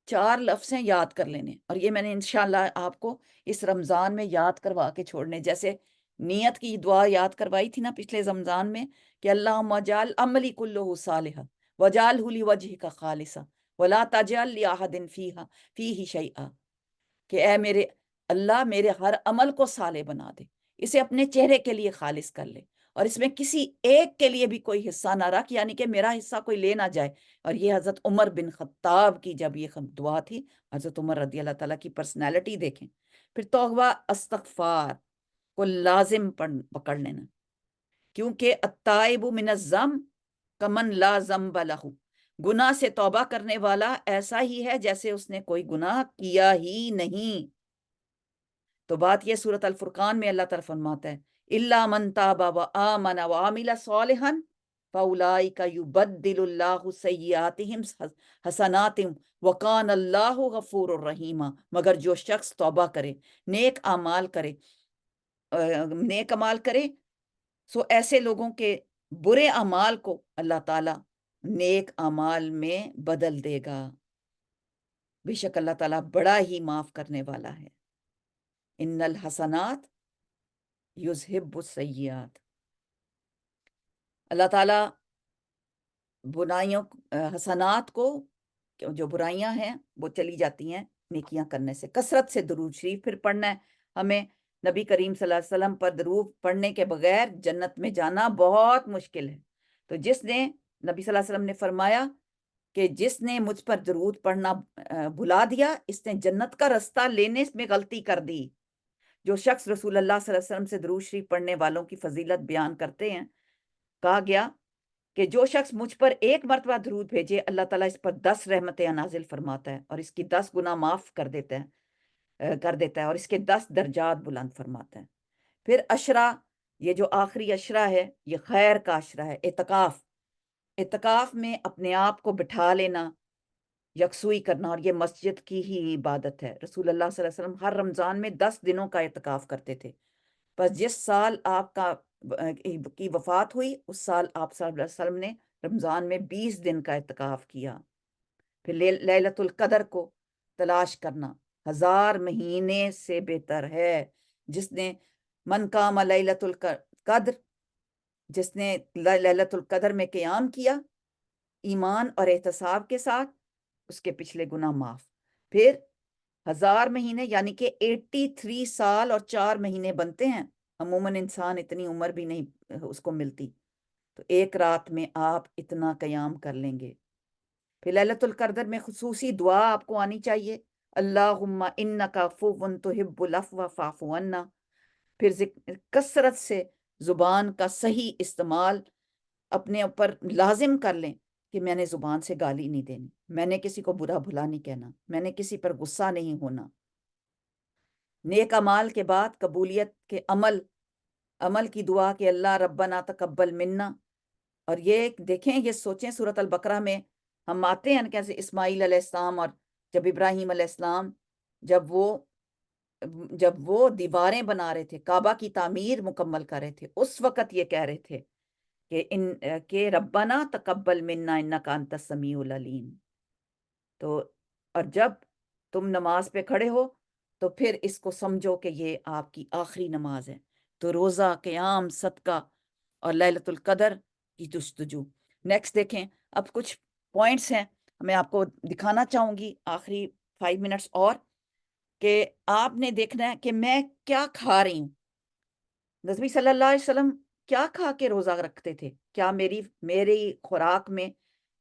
[SPEAKER 2] 4 لفظ ہیں، یاد کر لینے، اور یہ میں نے انشاءاللہ آپ کو اس رمضان میں یاد کروا کے چھوڑنے، جیسے نیت کی دعا یاد کروائی تھی نا پچھلے رمضان میں کہ اللہم اجعل عملی کلہ صالحا وجعلہ لوجہک خالصا ولا تجعل لأحد فیہ شیئا، کہ اے میرے اللہ میرے ہر عمل کو صالح بنا دے، اسے اپنے چہرے کے لیے خالص کر لے، اور اس میں کسی ایک کے لیے بھی کوئی حصہ نہ رکھ، یعنی کہ میرا حصہ کوئی لے نہ جائے۔ اور یہ حضرت عمر بن خطاب کی جب یہ دعا تھی، حضرت عمر رضی اللہ تعالیٰ کی پرسنالٹی دیکھیں۔ پھر توبہ استغفار کو لازم پکڑ لینا، کیونکہ التائب من الذنب کمن لا ذنب لہ، گناہ سے توبہ کرنے والا ایسا ہی ہے جیسے اس نے کوئی گناہ کیا ہی نہیں۔ تو بات یہ سورۃ الفرقان میں اللہ تعالیٰ فرماتا ہے الا من تاب وآمن وعمل صالحا فاولئک یبدل اللہ سیئاتہم حسنات وکان اللہ غفور الرحیم، مگر جو شخص توبہ کرے، نیک اعمال کرے، سو ایسے لوگوں کے برے اعمال کو اللہ تعالیٰ نیک اعمال میں بدل دے گا۔ بے شک اللہ تعالیٰ بڑا ہی معاف کرنے والا ہے۔ ان الحسنات یذہب السیئات، اللہ تعالیٰ بنائیوں حسنات کو، جو برائیاں ہیں وہ چلی جاتی ہیں نیکیاں کرنے سے۔ کثرت سے درود شریف پھر پڑھنا ہے ہمیں، نبی کریم صلی اللہ علیہ وسلم پر درود پڑھنے کے بغیر جنت میں جانا بہت مشکل ہے۔ تو جس نے، نبی صلی اللہ علیہ وسلم نے فرمایا کہ جس نے مجھ پر درود پڑھنا بھلا دیا، اس نے جنت کا رستہ لینے میں غلطی کر دی۔ جو شخص رسول اللہ صلی اللہ علیہ وسلم سے درود شریف پڑھنے والوں کی فضیلت بیان کرتے ہیں، کہا گیا کہ جو شخص مجھ پر 1 مرتبہ درود بھیجے، اللہ تعالیٰ اس پر 10 رحمتیں نازل فرماتا ہے، اور اس کی 10 گناہ معاف کر دیتا ہے، اور اس کے 10 درجات بلند فرماتا ہے۔ پھر عشرہ، یہ جو آخری عشرہ ہے یہ خیر کا عشرہ ہے۔ اعتکاف میں اپنے آپ کو بٹھا لینا، یکسوئی کرنا، اور یہ مسجد کی ہی عبادت ہے۔ رسول اللہ صلی اللہ علیہ وسلم ہر رمضان میں 10 دنوں کا اعتکاف کرتے تھے۔ بس جس سال آپ کی وفات ہوئی، اس سال آپ صلی اللہ علیہ وسلم نے رمضان میں 20 دن کا اعتکاف کیا۔ پھر لیلۃ القدر کو تلاش کرنا 1000 مہینے سے بہتر ہے۔ جس نے من قام لیلۃ القدر، جس نے لیلۃ القدر میں قیام کیا ایمان اور احتساب کے ساتھ، اس کے پچھلے گناہ معاف۔ پھر 1000 مہینے یعنی کہ 83 سال اور 4 مہینے بنتے ہیں۔ عموماً انسان اتنی عمر بھی نہیں اس کو ملتی، تو ایک رات میں آپ اتنا قیام کر لیں گے۔ پھر لیلۃ القدر میں خصوصی دعا آپ کو آنی چاہیے، اللہم انک عفو تحب العفو فاعف عنا۔ پھر کثرت سے زبان کا صحیح استعمال اپنے اوپر لازم کر لیں کہ میں نے زبان سے گالی نہیں دینی، میں نے کسی کو برا بھلا نہیں کہنا، میں نے کسی پر غصہ نہیں ہونا۔ نیک اعمال کے بعد قبولیت کے عمل کی دعا کہ اللہ ربنا تقبل منا، اور یہ دیکھیں، یہ سوچیں سورۃ البقرہ میں ہم آتے ہیں کیسے اسماعیل علیہ السلام اور جب ابراہیم علیہ السلام جب وہ دیواریں بنا رہے تھے، کعبہ کی تعمیر مکمل کر رہے تھے، اس وقت یہ کہہ رہے تھے کہ ربنا تقبل منا انک انت السمیع العلیم۔ تو اور جب تم نماز پہ کھڑے ہو تو پھر اس کو سمجھو کہ یہ آپ کی آخری نماز ہے۔ تو روزہ، قیام، صدقہ اور لیلۃ القدر کی جستجو۔ نیکسٹ دیکھیں، اب کچھ پوائنٹس ہیں میں آپ کو دکھانا چاہوں گی آخری 5 منٹس اور، کہ آپ نے دیکھنا ہے کہ میں کیا کھا رہی ہوں۔ نبی صلی اللہ علیہ وسلم کیا کھا کے روزہ رکھتے تھے؟ کیا میری خوراک میں،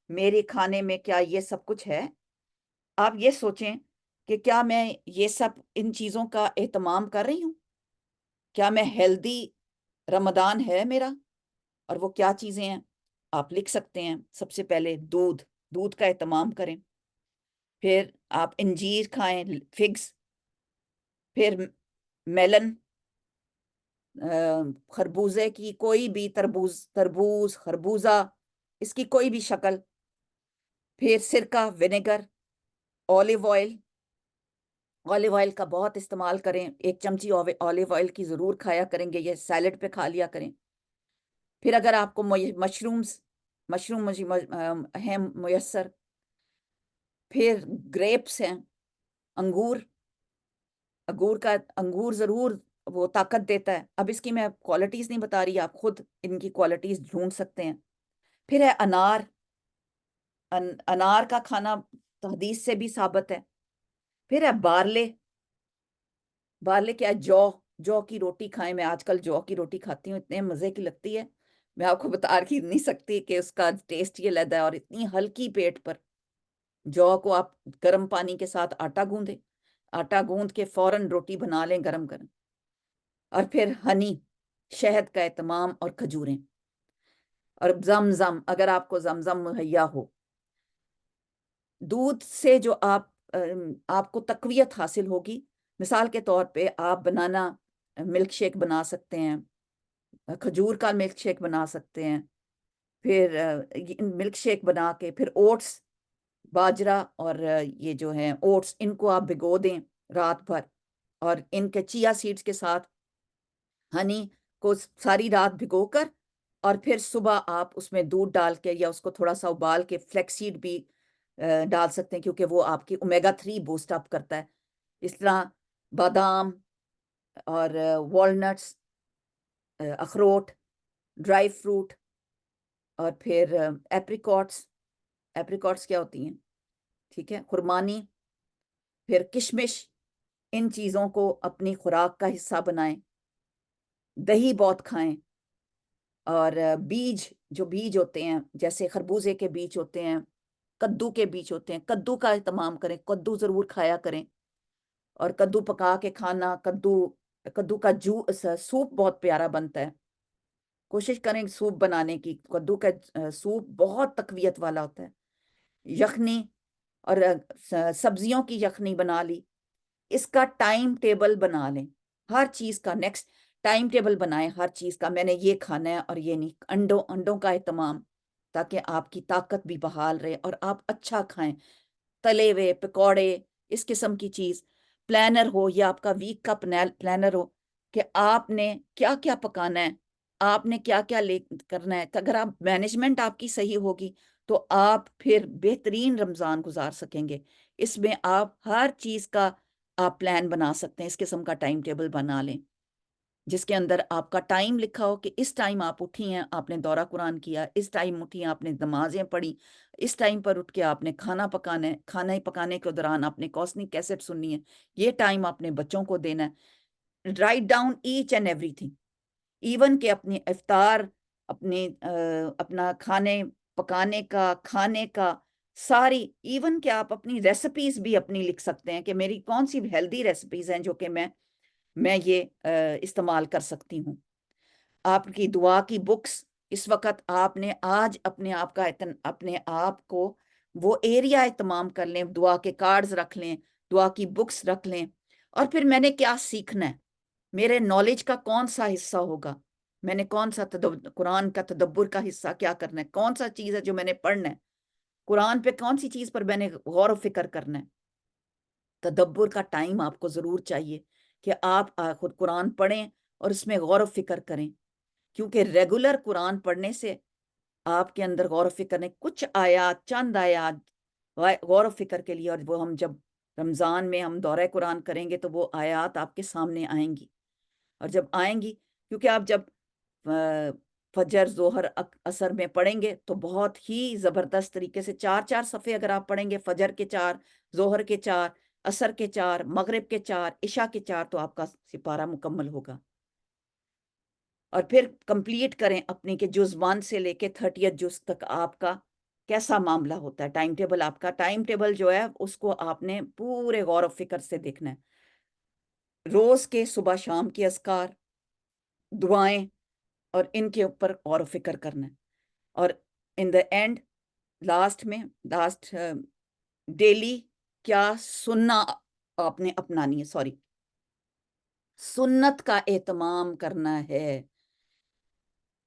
[SPEAKER 2] میرے کھانے میں کیا یہ سب کچھ ہے؟ آپ یہ سوچیں کہ کیا میں یہ سب ان چیزوں کا اہتمام کر رہی ہوں؟ کیا میں ہیلدی رمضان ہے میرا؟ اور وہ کیا چیزیں ہیں آپ لکھ سکتے ہیں۔ سب سے پہلے دودھ کا اہتمام کریں، پھر آپ انجیر کھائیں، فگز، پھر میلن، خربوزے کی کوئی بھی تربوز، خربوزہ، اس کی کوئی بھی شکل، پھر سرکہ، ونیگر، آلو آئل کا بہت استعمال کریں، 1 چمچی آلو آئل کی ضرور کھایا کریں گے، یہ سیلڈ پہ کھا لیا کریں۔ پھر اگر آپ کو مشروم ہیں میسر، پھر گریپس ہیں، انگور ضرور وہ طاقت دیتا ہے۔ اب اس کی میں کوالٹیز نہیں بتا رہی، آپ خود ان کی کوالٹیز ڈھونڈ سکتے ہیں۔ پھر ہے انار کا کھانا حدیث سے بھی ثابت ہے۔ پھر ہے بارلے کیا ہے؟ جو کی روٹی کھائیں۔ میں آج کل جو کی روٹی کھاتی ہوں، اتنے مزے کی لگتی ہے، میں آپ کو بتا ہی نہیں سکتی کہ اس کا ٹیسٹ یہ لیتا ہے، اور اتنی ہلکی پیٹ پر۔ جو کو آپ گرم پانی کے ساتھ آٹا گوندھ کے فوراً روٹی بنا لیں گرم گرم۔ اور پھر ہنی، شہد کا اہتمام، اور کھجوریں، اور زمزم اگر آپ کو زمزم مہیا ہو۔ دودھ سے جو آپ کو تقویت حاصل ہوگی، مثال کے طور پہ آپ بنانا ملک شیک بنا سکتے ہیں، کھجور کا ملک شیک بنا سکتے ہیں۔ پھر ملک شیک بنا کے پھر اوٹس، باجرہ اور یہ جو ہیں اوٹس، ان کو آپ بھگو دیں رات بھر، اور ان کے چیا سیڈز کے ساتھ ہنی کو ساری رات بھگو کر، اور پھر صبح آپ اس میں دودھ ڈال کے یا اس کو تھوڑا سا ابال کے فلیکس سیڈ بھی ڈال سکتے ہیں، کیونکہ وہ آپ کی اومیگا 3 بوسٹ اپ کرتا ہے۔ اس طرح بادام اور والنٹس، اخروٹ، ڈرائی فروٹ، اور پھر ایپریکاٹس کیا ہوتی ہیں؟ ٹھیک ہے، خرمانی، پھر کشمش، ان چیزوں کو اپنی خوراک کا حصہ بنائیں۔ دہی بہت کھائیں، اور بیج ہوتے ہیں، جیسے خربوزے کے بیج ہوتے ہیں، کدو کے بیج ہوتے ہیں، کدو کا اہتمام کریں، کدو ضرور کھایا کریں۔ اور کدو پکا کے کھانا، کدو کا سوپ بہت پیارا بنتا ہے، کوشش کریں سوپ بنانے کی۔ کدو کا سوپ بہت تقویت والا ہوتا ہے۔ یخنی، اور سبزیوں کی یخنی بنا لی۔ اس کا ٹائم ٹیبل بنا لیں، ہر چیز کا نیکسٹ ٹائم ٹیبل بنائیں، ہر چیز کا، میں نے یہ کھانا ہے اور یہ نہیں۔ انڈوں کا اہتمام، تاکہ آپ کی طاقت بھی بحال رہے اور آپ اچھا کھائیں۔ تلے ہوئے پکوڑے، اس قسم کی چیز، پلانر ہو، یا آپ کا ویک کا پلانر ہو کہ آپ نے کیا کیا پکانا ہے، آپ نے کیا کیا کرنا ہے۔ اگر آپ مینجمنٹ آپ کی صحیح ہوگی تو آپ پھر بہترین رمضان گزار سکیں گے۔ اس میں آپ ہر چیز کا آپ پلان بنا سکتے ہیں، اس قسم کا ٹائم ٹیبل بنا لیں جس کے اندر آپ کا ٹائم لکھا ہو کہ اس ٹائم آپ اٹھی ہیں، آپ نے دورہ قرآن کیا، اس ٹائم اٹھی ہیں، آپ نے نمازیں پڑھی، اس ٹائم پر اٹھ کے آپ نے کھانا پکانا ہے، کھانا ہی پکانے کے دوران آپ نے کوسنی کیسٹ سننی ہے، یہ ٹائم آپ نے بچوں کو دینا ہے۔ Write down H and everything, even کہ اپنی افطار، اپنا کھانے پکانے کا، کھانے کا ساری، ایون کہ آپ اپنی ریسپیز بھی اپنی لکھ سکتے ہیں کہ میری کون سی ہیلدی ریسپیز ہیں جو کہ میں یہ استعمال کر سکتی ہوں۔ آپ کی دعا کی بکس، اس وقت آپ نے آج اپنے آپ کو وہ ایریا اہتمام کر لیں، دعا کے کارڈز رکھ لیں، دعا کی بکس رکھ لیں، اور پھر میں نے کیا سیکھنا ہے، میرے نالج کا کون سا حصہ ہوگا، میں نے کون سا قرآن کا تدبر کا حصہ کیا کرنا ہے، کون سا چیز ہے جو میں نے پڑھنا ہے، قرآن پہ کون سی چیز پر میں نے غور و فکر کرنا ہے۔ تدبر کا ٹائم آپ کو ضرور چاہیے کہ آپ خود قرآن پڑھیں اور اس میں غور و فکر کریں، کیونکہ ریگولر قرآن پڑھنے سے آپ کے اندر غور و فکر نے کچھ آیات، چند آیات غور و فکر کے لیے، اور وہ ہم جب رمضان میں ہم دورہ قرآن کریں گے تو وہ آیات آپ کے سامنے آئیں گی، اور جب آئیں گی، کیونکہ آپ جب فجر، ظہر، عصر میں پڑھیں گے تو بہت ہی زبردست طریقے سے 4 صفحے اگر آپ پڑھیں گے، فجر کے 4، ظہر کے 4، عصر کے 4، مغرب کے 4، عشاء کے 4، تو آپ کا سپارہ مکمل ہوگا۔ اور پھر کمپلیٹ کریں اپنی کہ جز 1 سے لے کے 30 جز تک آپ کا کیسا معاملہ ہوتا ہے۔ ٹائم ٹیبل، آپ کا ٹائم ٹیبل جو ہے اس کو آپ نے پورے غور و فکر سے دیکھنا ہے۔ روز کے صبح شام کی اذکار، دعائیں، اور ان کے اوپر غور و فکر کرنا ہے۔ اور ان دا اینڈ، لاسٹ ڈیلی کیا سننا آپ نے اپنانی ہے، سنت کا اہتمام کرنا ہے۔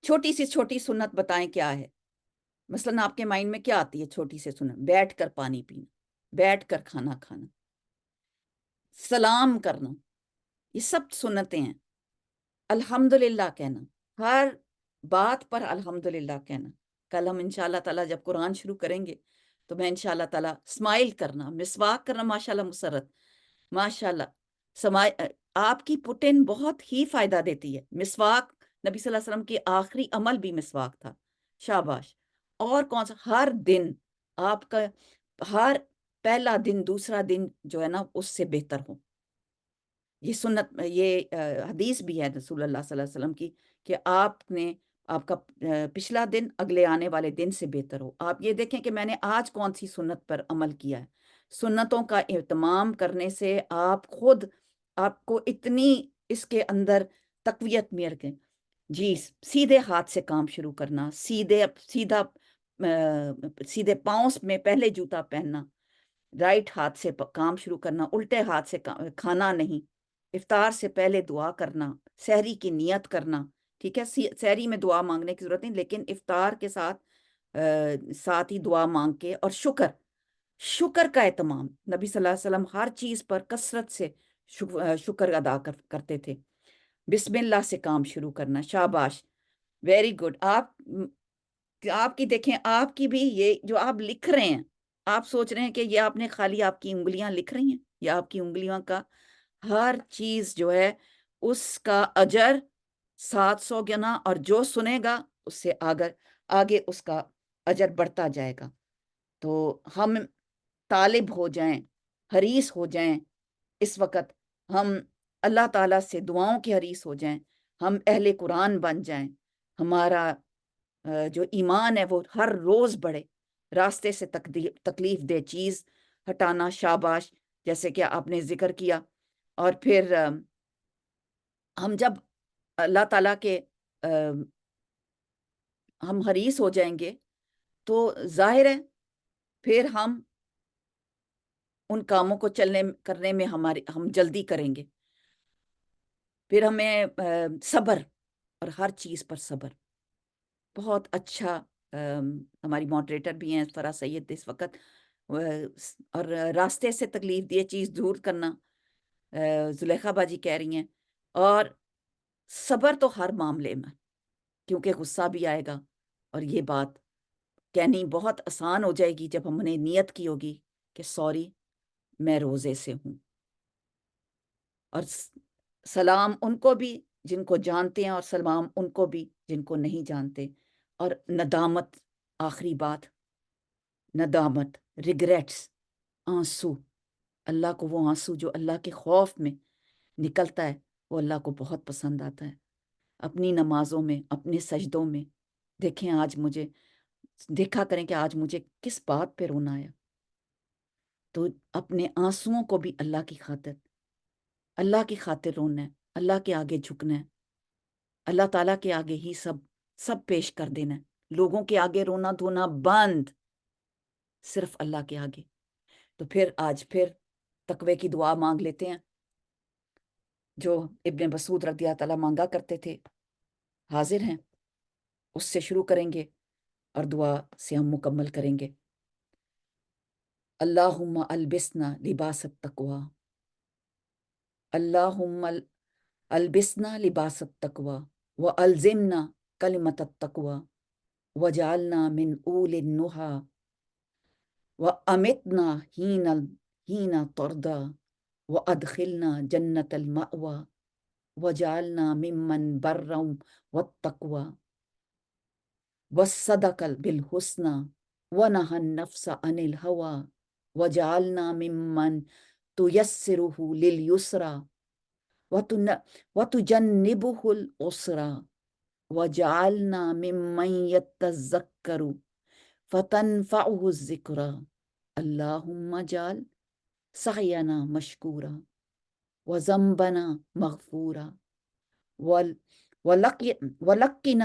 [SPEAKER 2] چھوٹی سی چھوٹی سنت بتائیں کیا ہے؟ مثلاً آپ کے مائنڈ میں کیا آتی ہے چھوٹی سی سنت؟ بیٹھ کر پانی پینا، بیٹھ کر کھانا کھانا، سلام کرنا، یہ سب سنتیں ہیں۔ الحمدللہ کہنا، ہر بات پر الحمدللہ کہنا۔ کل ہم انشاءاللہ تعالیٰ جب قرآن شروع کریں گے تو میں انشاءاللہ تعالیٰ اسمائل کرنا، مسواک کرنا، ماشاءاللہ مسرت، ماشاءاللہ آپ کی پٹن بہت ہی فائدہ دیتی ہے۔ مسواک نبی صلی اللہ علیہ وسلم کی آخری عمل بھی مسواک تھا، شاباش۔ اور کون سا؟ ہر دن آپ کا، ہر پہلا دن دوسرا دن جو ہے نا اس سے بہتر ہو۔ یہ سنت، یہ حدیث بھی ہے رسول اللہ صلی اللہ علیہ وسلم کی کہ آپ کا پچھلا دن اگلے آنے والے دن سے بہتر ہو۔ آپ یہ دیکھیں کہ میں نے آج کون سی سنت پر عمل کیا ہے۔ سنتوں کا اہتمام کرنے سے آپ کو اتنی اس کے اندر تقویت مل گئی۔ جی، سیدھے ہاتھ سے کام شروع کرنا، سیدھے پاؤں میں پہلے جوتا پہننا، رائٹ ہاتھ سے کام شروع کرنا، الٹے ہاتھ سے کھانا نہیں، افطار سے پہلے دعا کرنا، سحری کی نیت کرنا، ٹھیک ہے۔ سحری میں دعا مانگنے کی ضرورت نہیں، لیکن افطار کے ساتھ ہی دعا مانگ کے، اور شکر کا اہتمام۔ نبی صلی اللہ علیہ وسلم ہر چیز پر کثرت سے شکر ادا کرتے تھے۔ بسم اللہ سے کام شروع کرنا، شاباش، ویری گڈ۔ آپ کی دیکھیں، آپ کی بھی یہ جو آپ لکھ رہے ہیں، آپ سوچ رہے ہیں کہ یہ آپ نے خالی آپ کی انگلیاں لکھ رہی ہیں، یا آپ کی انگلیاں کا ہر چیز جو ہے اس کا اجر 700 گنا، اور جو سنے گا اس سے آگے اس کا اجر بڑھتا جائے گا۔ تو ہم طالب ہو جائیں، حریص ہو جائیں، اس وقت ہم اللہ تعالیٰ سے دعاؤں کی حریص ہو جائیں، ہم اہل قرآن بن جائیں، ہمارا جو ایمان ہے وہ ہر روز بڑھے، راستے سے تکلیف دہ چیز ہٹانا، شاباش، جیسے کہ آپ نے ذکر کیا۔ اور پھر ہم جب اللہ تعالیٰ کے ہم حریص ہو جائیں گے تو ظاہر ہے پھر ہم ان کاموں کو کرنے میں ہم جلدی کریں گے۔ پھر ہمیں صبر، اور ہر چیز پر صبر، بہت اچھا۔ ہماری ماڈریٹر بھی ہیں فرا سید اس وقت، اور راستے سے تکلیف دہ چیز دور کرنا، زلیخا باجی کہہ رہی ہیں، اور صبر تو ہر معاملے میں، کیونکہ غصہ بھی آئے گا، اور یہ بات کہنی بہت آسان ہو جائے گی جب ہم نے نیت کی ہوگی کہ سوری، میں روزے سے ہوں۔ اور سلام ان کو بھی جن کو جانتے ہیں، اور سلام ان کو بھی جن کو نہیں جانتے۔ اور ندامت، آخری بات، ندامت، ریگریٹس، آنسو، اللہ کو وہ آنسو جو اللہ کے خوف میں نکلتا ہے وہ اللہ کو بہت پسند آتا ہے۔ اپنی نمازوں میں، اپنے سجدوں میں دیکھیں، دیکھا کریں کہ آج مجھے کس بات پہ رونا آیا، تو اپنے آنسوؤں کو بھی اللہ کی خاطر رونا ہے، اللہ کے آگے جھکنا ہے، اللہ تعالیٰ کے آگے ہی سب پیش کر دینا ہے، لوگوں کے آگے رونا دھونا بند، صرف اللہ کے آگے۔ تو آج تقوی کی دعا مانگ لیتے ہیں جو ابن مسعود رضی اللہ تعالیٰ مانگا کرتے تھے، حاضر ہیں، اس سے شروع کریں گے اور دعا سے ہم مکمل کریں گے۔ اللہم البسنا لباس التقوی، اللہم البسنا لباس التقوی والزمنا کلمۃ التقوی وجعلنا من اول النہی وامتنا حین ترضی وادخلنا جنت المأوی وجعلنا ممن برا والتقوی والصدق بالحسنى ونهى النفس عن الهوى وجعلنا ممن تيسره لليسرى وتجنبه العسرى وجعلنا ممن يتذكر فتنفعه الذكرى اللهم اجعل سعينا مشكورا وذنبنا مغفورا ولقنا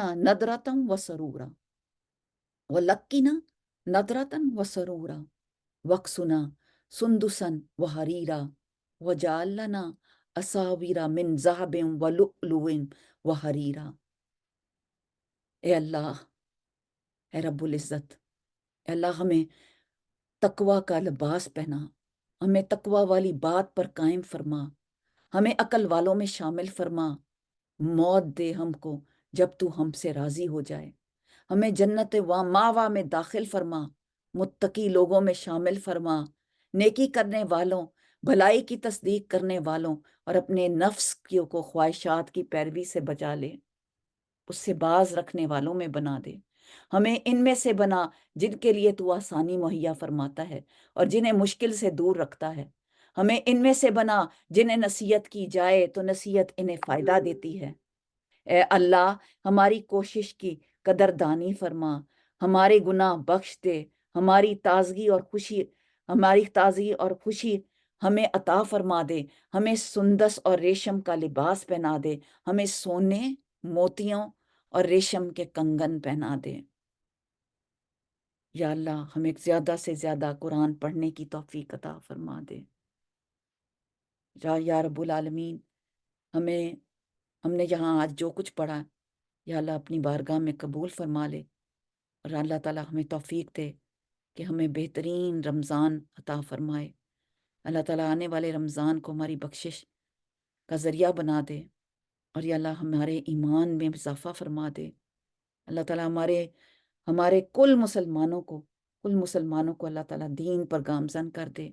[SPEAKER 2] نضرة وسرورا واكسنا سندسا وحريرا وجعل لنا اساور من ذهب ولؤلؤ وحريرا۔ اے اللہ، اے رب العزت، اے اللہ، ہمیں تقوی کا لباس پہنا، ہمیں تقوی والی بات پر قائم فرما، ہمیں عقل والوں میں شامل فرما، موت دے ہم کو جب تو ہم سے راضی ہو جائے، ہمیں جنت ماوا میں داخل فرما، متقی لوگوں میں شامل فرما، نیکی کرنے والوں، بھلائی کی تصدیق کرنے والوں اور اپنے نفس کو خواہشات کی پیروی سے بچا لے، اس سے باز رکھنے والوں میں بنا دے، ہمیں ان میں سے بنا جن کے لیے تو آسانی مہیا فرماتا ہے اور جنہیں مشکل سے دور رکھتا ہے، ہمیں ان میں سے بنا جنہیں نصیحت کی جائے تو نصیحت انہیں فائدہ دیتی ہے۔ اے اللہ، ہماری کوشش کی قدردانی فرما، ہمارے گناہ بخش دے، ہماری تازگی اور خوشی ہمیں عطا فرما دے، ہمیں سندس اور ریشم کا لباس پہنا دے، ہمیں سونے، موتیوں اور ریشم کے کنگن پہنا دے۔ یا اللہ، ہمیں زیادہ سے زیادہ قرآن پڑھنے کی توفیق عطا فرما دے۔ یا رب العالمین، ہم نے یہاں آج جو کچھ پڑھا، یا اللہ اپنی بارگاہ میں قبول فرما لے، اور اللہ تعالیٰ ہمیں توفیق دے کہ ہمیں بہترین رمضان عطا فرمائے۔ اللہ تعالیٰ آنے والے رمضان کو ہماری بخشش کا ذریعہ بنا دے، اور یا اللہ ہمارے ایمان میں اضافہ فرما دے۔ اللہ تعالیٰ ہمارے کل مسلمانوں کو اللہ تعالیٰ دین پر گامزن کر دے۔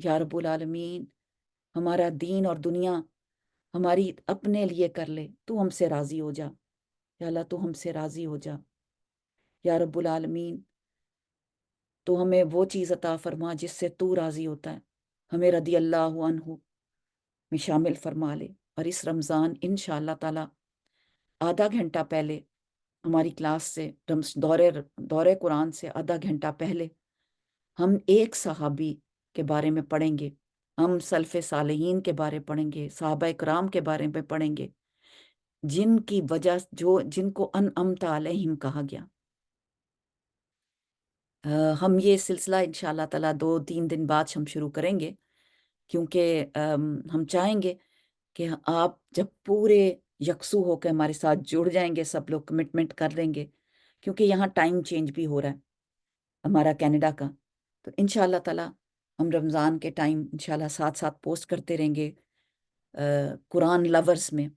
[SPEAKER 2] یا رب العالمین، ہمارا دین اور دنیا ہماری اپنے لیے کر لے، تو ہم سے راضی ہو جا۔ یا اللہ تو ہم سے راضی ہو جا۔ یا رب العالمین، تو ہمیں وہ چیز عطا فرما جس سے تو راضی ہوتا ہے، ہمیں رضی اللہ عنہ میں شامل فرما لے۔ اور اس رمضان انشاءاللہ تعالیٰ آدھا گھنٹہ پہلے ہماری کلاس سے دورے قرآن سے آدھا گھنٹہ پہلے ہم ایک صحابی کے بارے میں پڑھیں گے، ہم سلف صالحین کے بارے پڑھیں گے، صحابہ کرام کے بارے میں پڑھیں گے، جن کی وجہ جن کو انعمت علیہم کہا گیا۔ ہم یہ سلسلہ انشاءاللہ تعالیٰ 2-3 دن بعد ہم شروع کریں گے، کیونکہ ہم چاہیں گے کہ آپ جب پورے یکسو ہو کے ہمارے ساتھ جڑ جائیں گے، سب لوگ کمٹمنٹ کر لیں گے، کیونکہ یہاں ٹائم چینج بھی ہو رہا ہے ہمارا کینیڈا کا، تو انشاءاللہ تعالیٰ ہم رمضان کے ٹائم انشاءاللہ ساتھ ساتھ پوسٹ کرتے رہیں گے۔ قرآن لورز میں،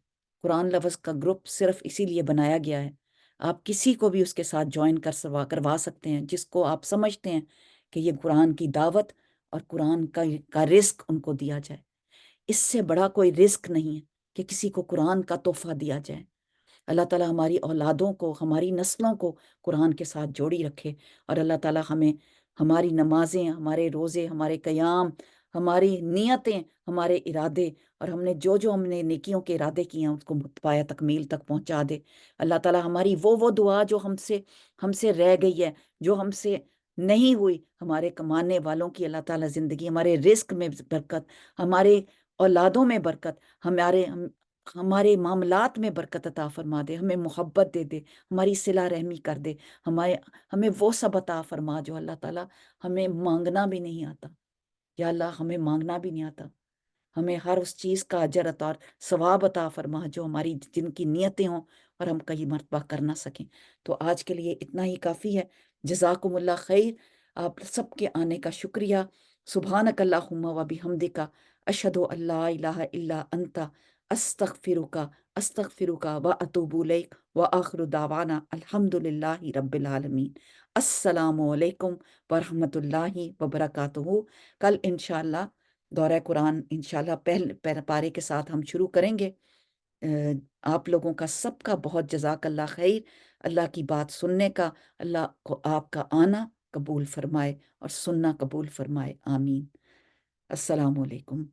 [SPEAKER 2] قرآن لورز کا گروپ صرف اسی لیے بنایا گیا ہے، آپ کسی کو بھی اس کے ساتھ جوائن کروا سکتے ہیں، جس کو آپ سمجھتے ہیں کہ یہ قرآن کی دعوت اور قرآن کا رزق ان کو دیا جائے۔ اس سے بڑا کوئی رزق نہیں ہے کہ کسی کو قرآن کا تحفہ دیا جائے۔ اللہ تعالیٰ ہماری اولادوں کو، ہماری نسلوں کو قرآن کے ساتھ جوڑی رکھے، اور اللہ تعالیٰ ہمیں ہماری نمازیں، ہمارے روزے، ہمارے قیام، ہماری نیتیں، ہمارے ارادے، اور ہم نے نیکیوں کے ارادے کیے ہیں اس کو پایہ تکمیل تک پہنچا دے۔ اللہ تعالیٰ ہماری وہ دعا جو ہم سے رہ گئی ہے، جو ہم سے نہیں ہوئی، ہمارے کمانے والوں کی اللہ تعالیٰ زندگی، ہمارے رزق میں برکت، ہمارے اولادوں میں برکت، ہمارے معاملات میں برکت عطا فرما دے، ہمیں محبت دے دے، ہماری صلہ رحمی کر دے، ہمیں وہ سب عطا فرما جو اللہ تعالیٰ ہمیں مانگنا بھی نہیں آتا۔ یا اللہ ہمیں مانگنا بھی نہیں آتا، ہمیں ہر اس چیز کا اجر عطا اور ثواب عطا فرما جو جن کی نیتیں ہوں اور ہم کئی مرتبہ کر نہ سکیں۔ تو آج کے لیے اتنا ہی کافی ہے۔ جزاکم اللہ خیر، آپ سب کے آنے کا شکریہ۔ سبحانک اللہم و بحمدک، اشہد ان لا الہ الا انت، استغفرک و اتوب الیک، وآخر دعوانا الحمدللہ رب العالمین۔ السلام علیکم ورحمۃ اللہ وبرکاتہ۔ کل انشاءاللہ دورہ قرآن انشاءاللہ پہلے پارے کے ساتھ ہم شروع کریں گے۔ آپ لوگوں کا سب کا بہت جزاک اللہ خیر، اللہ کی بات سننے کا، اللہ کو آپ کا آنا قبول فرمائے اور سننا قبول فرمائے، آمین۔ السلام علیکم۔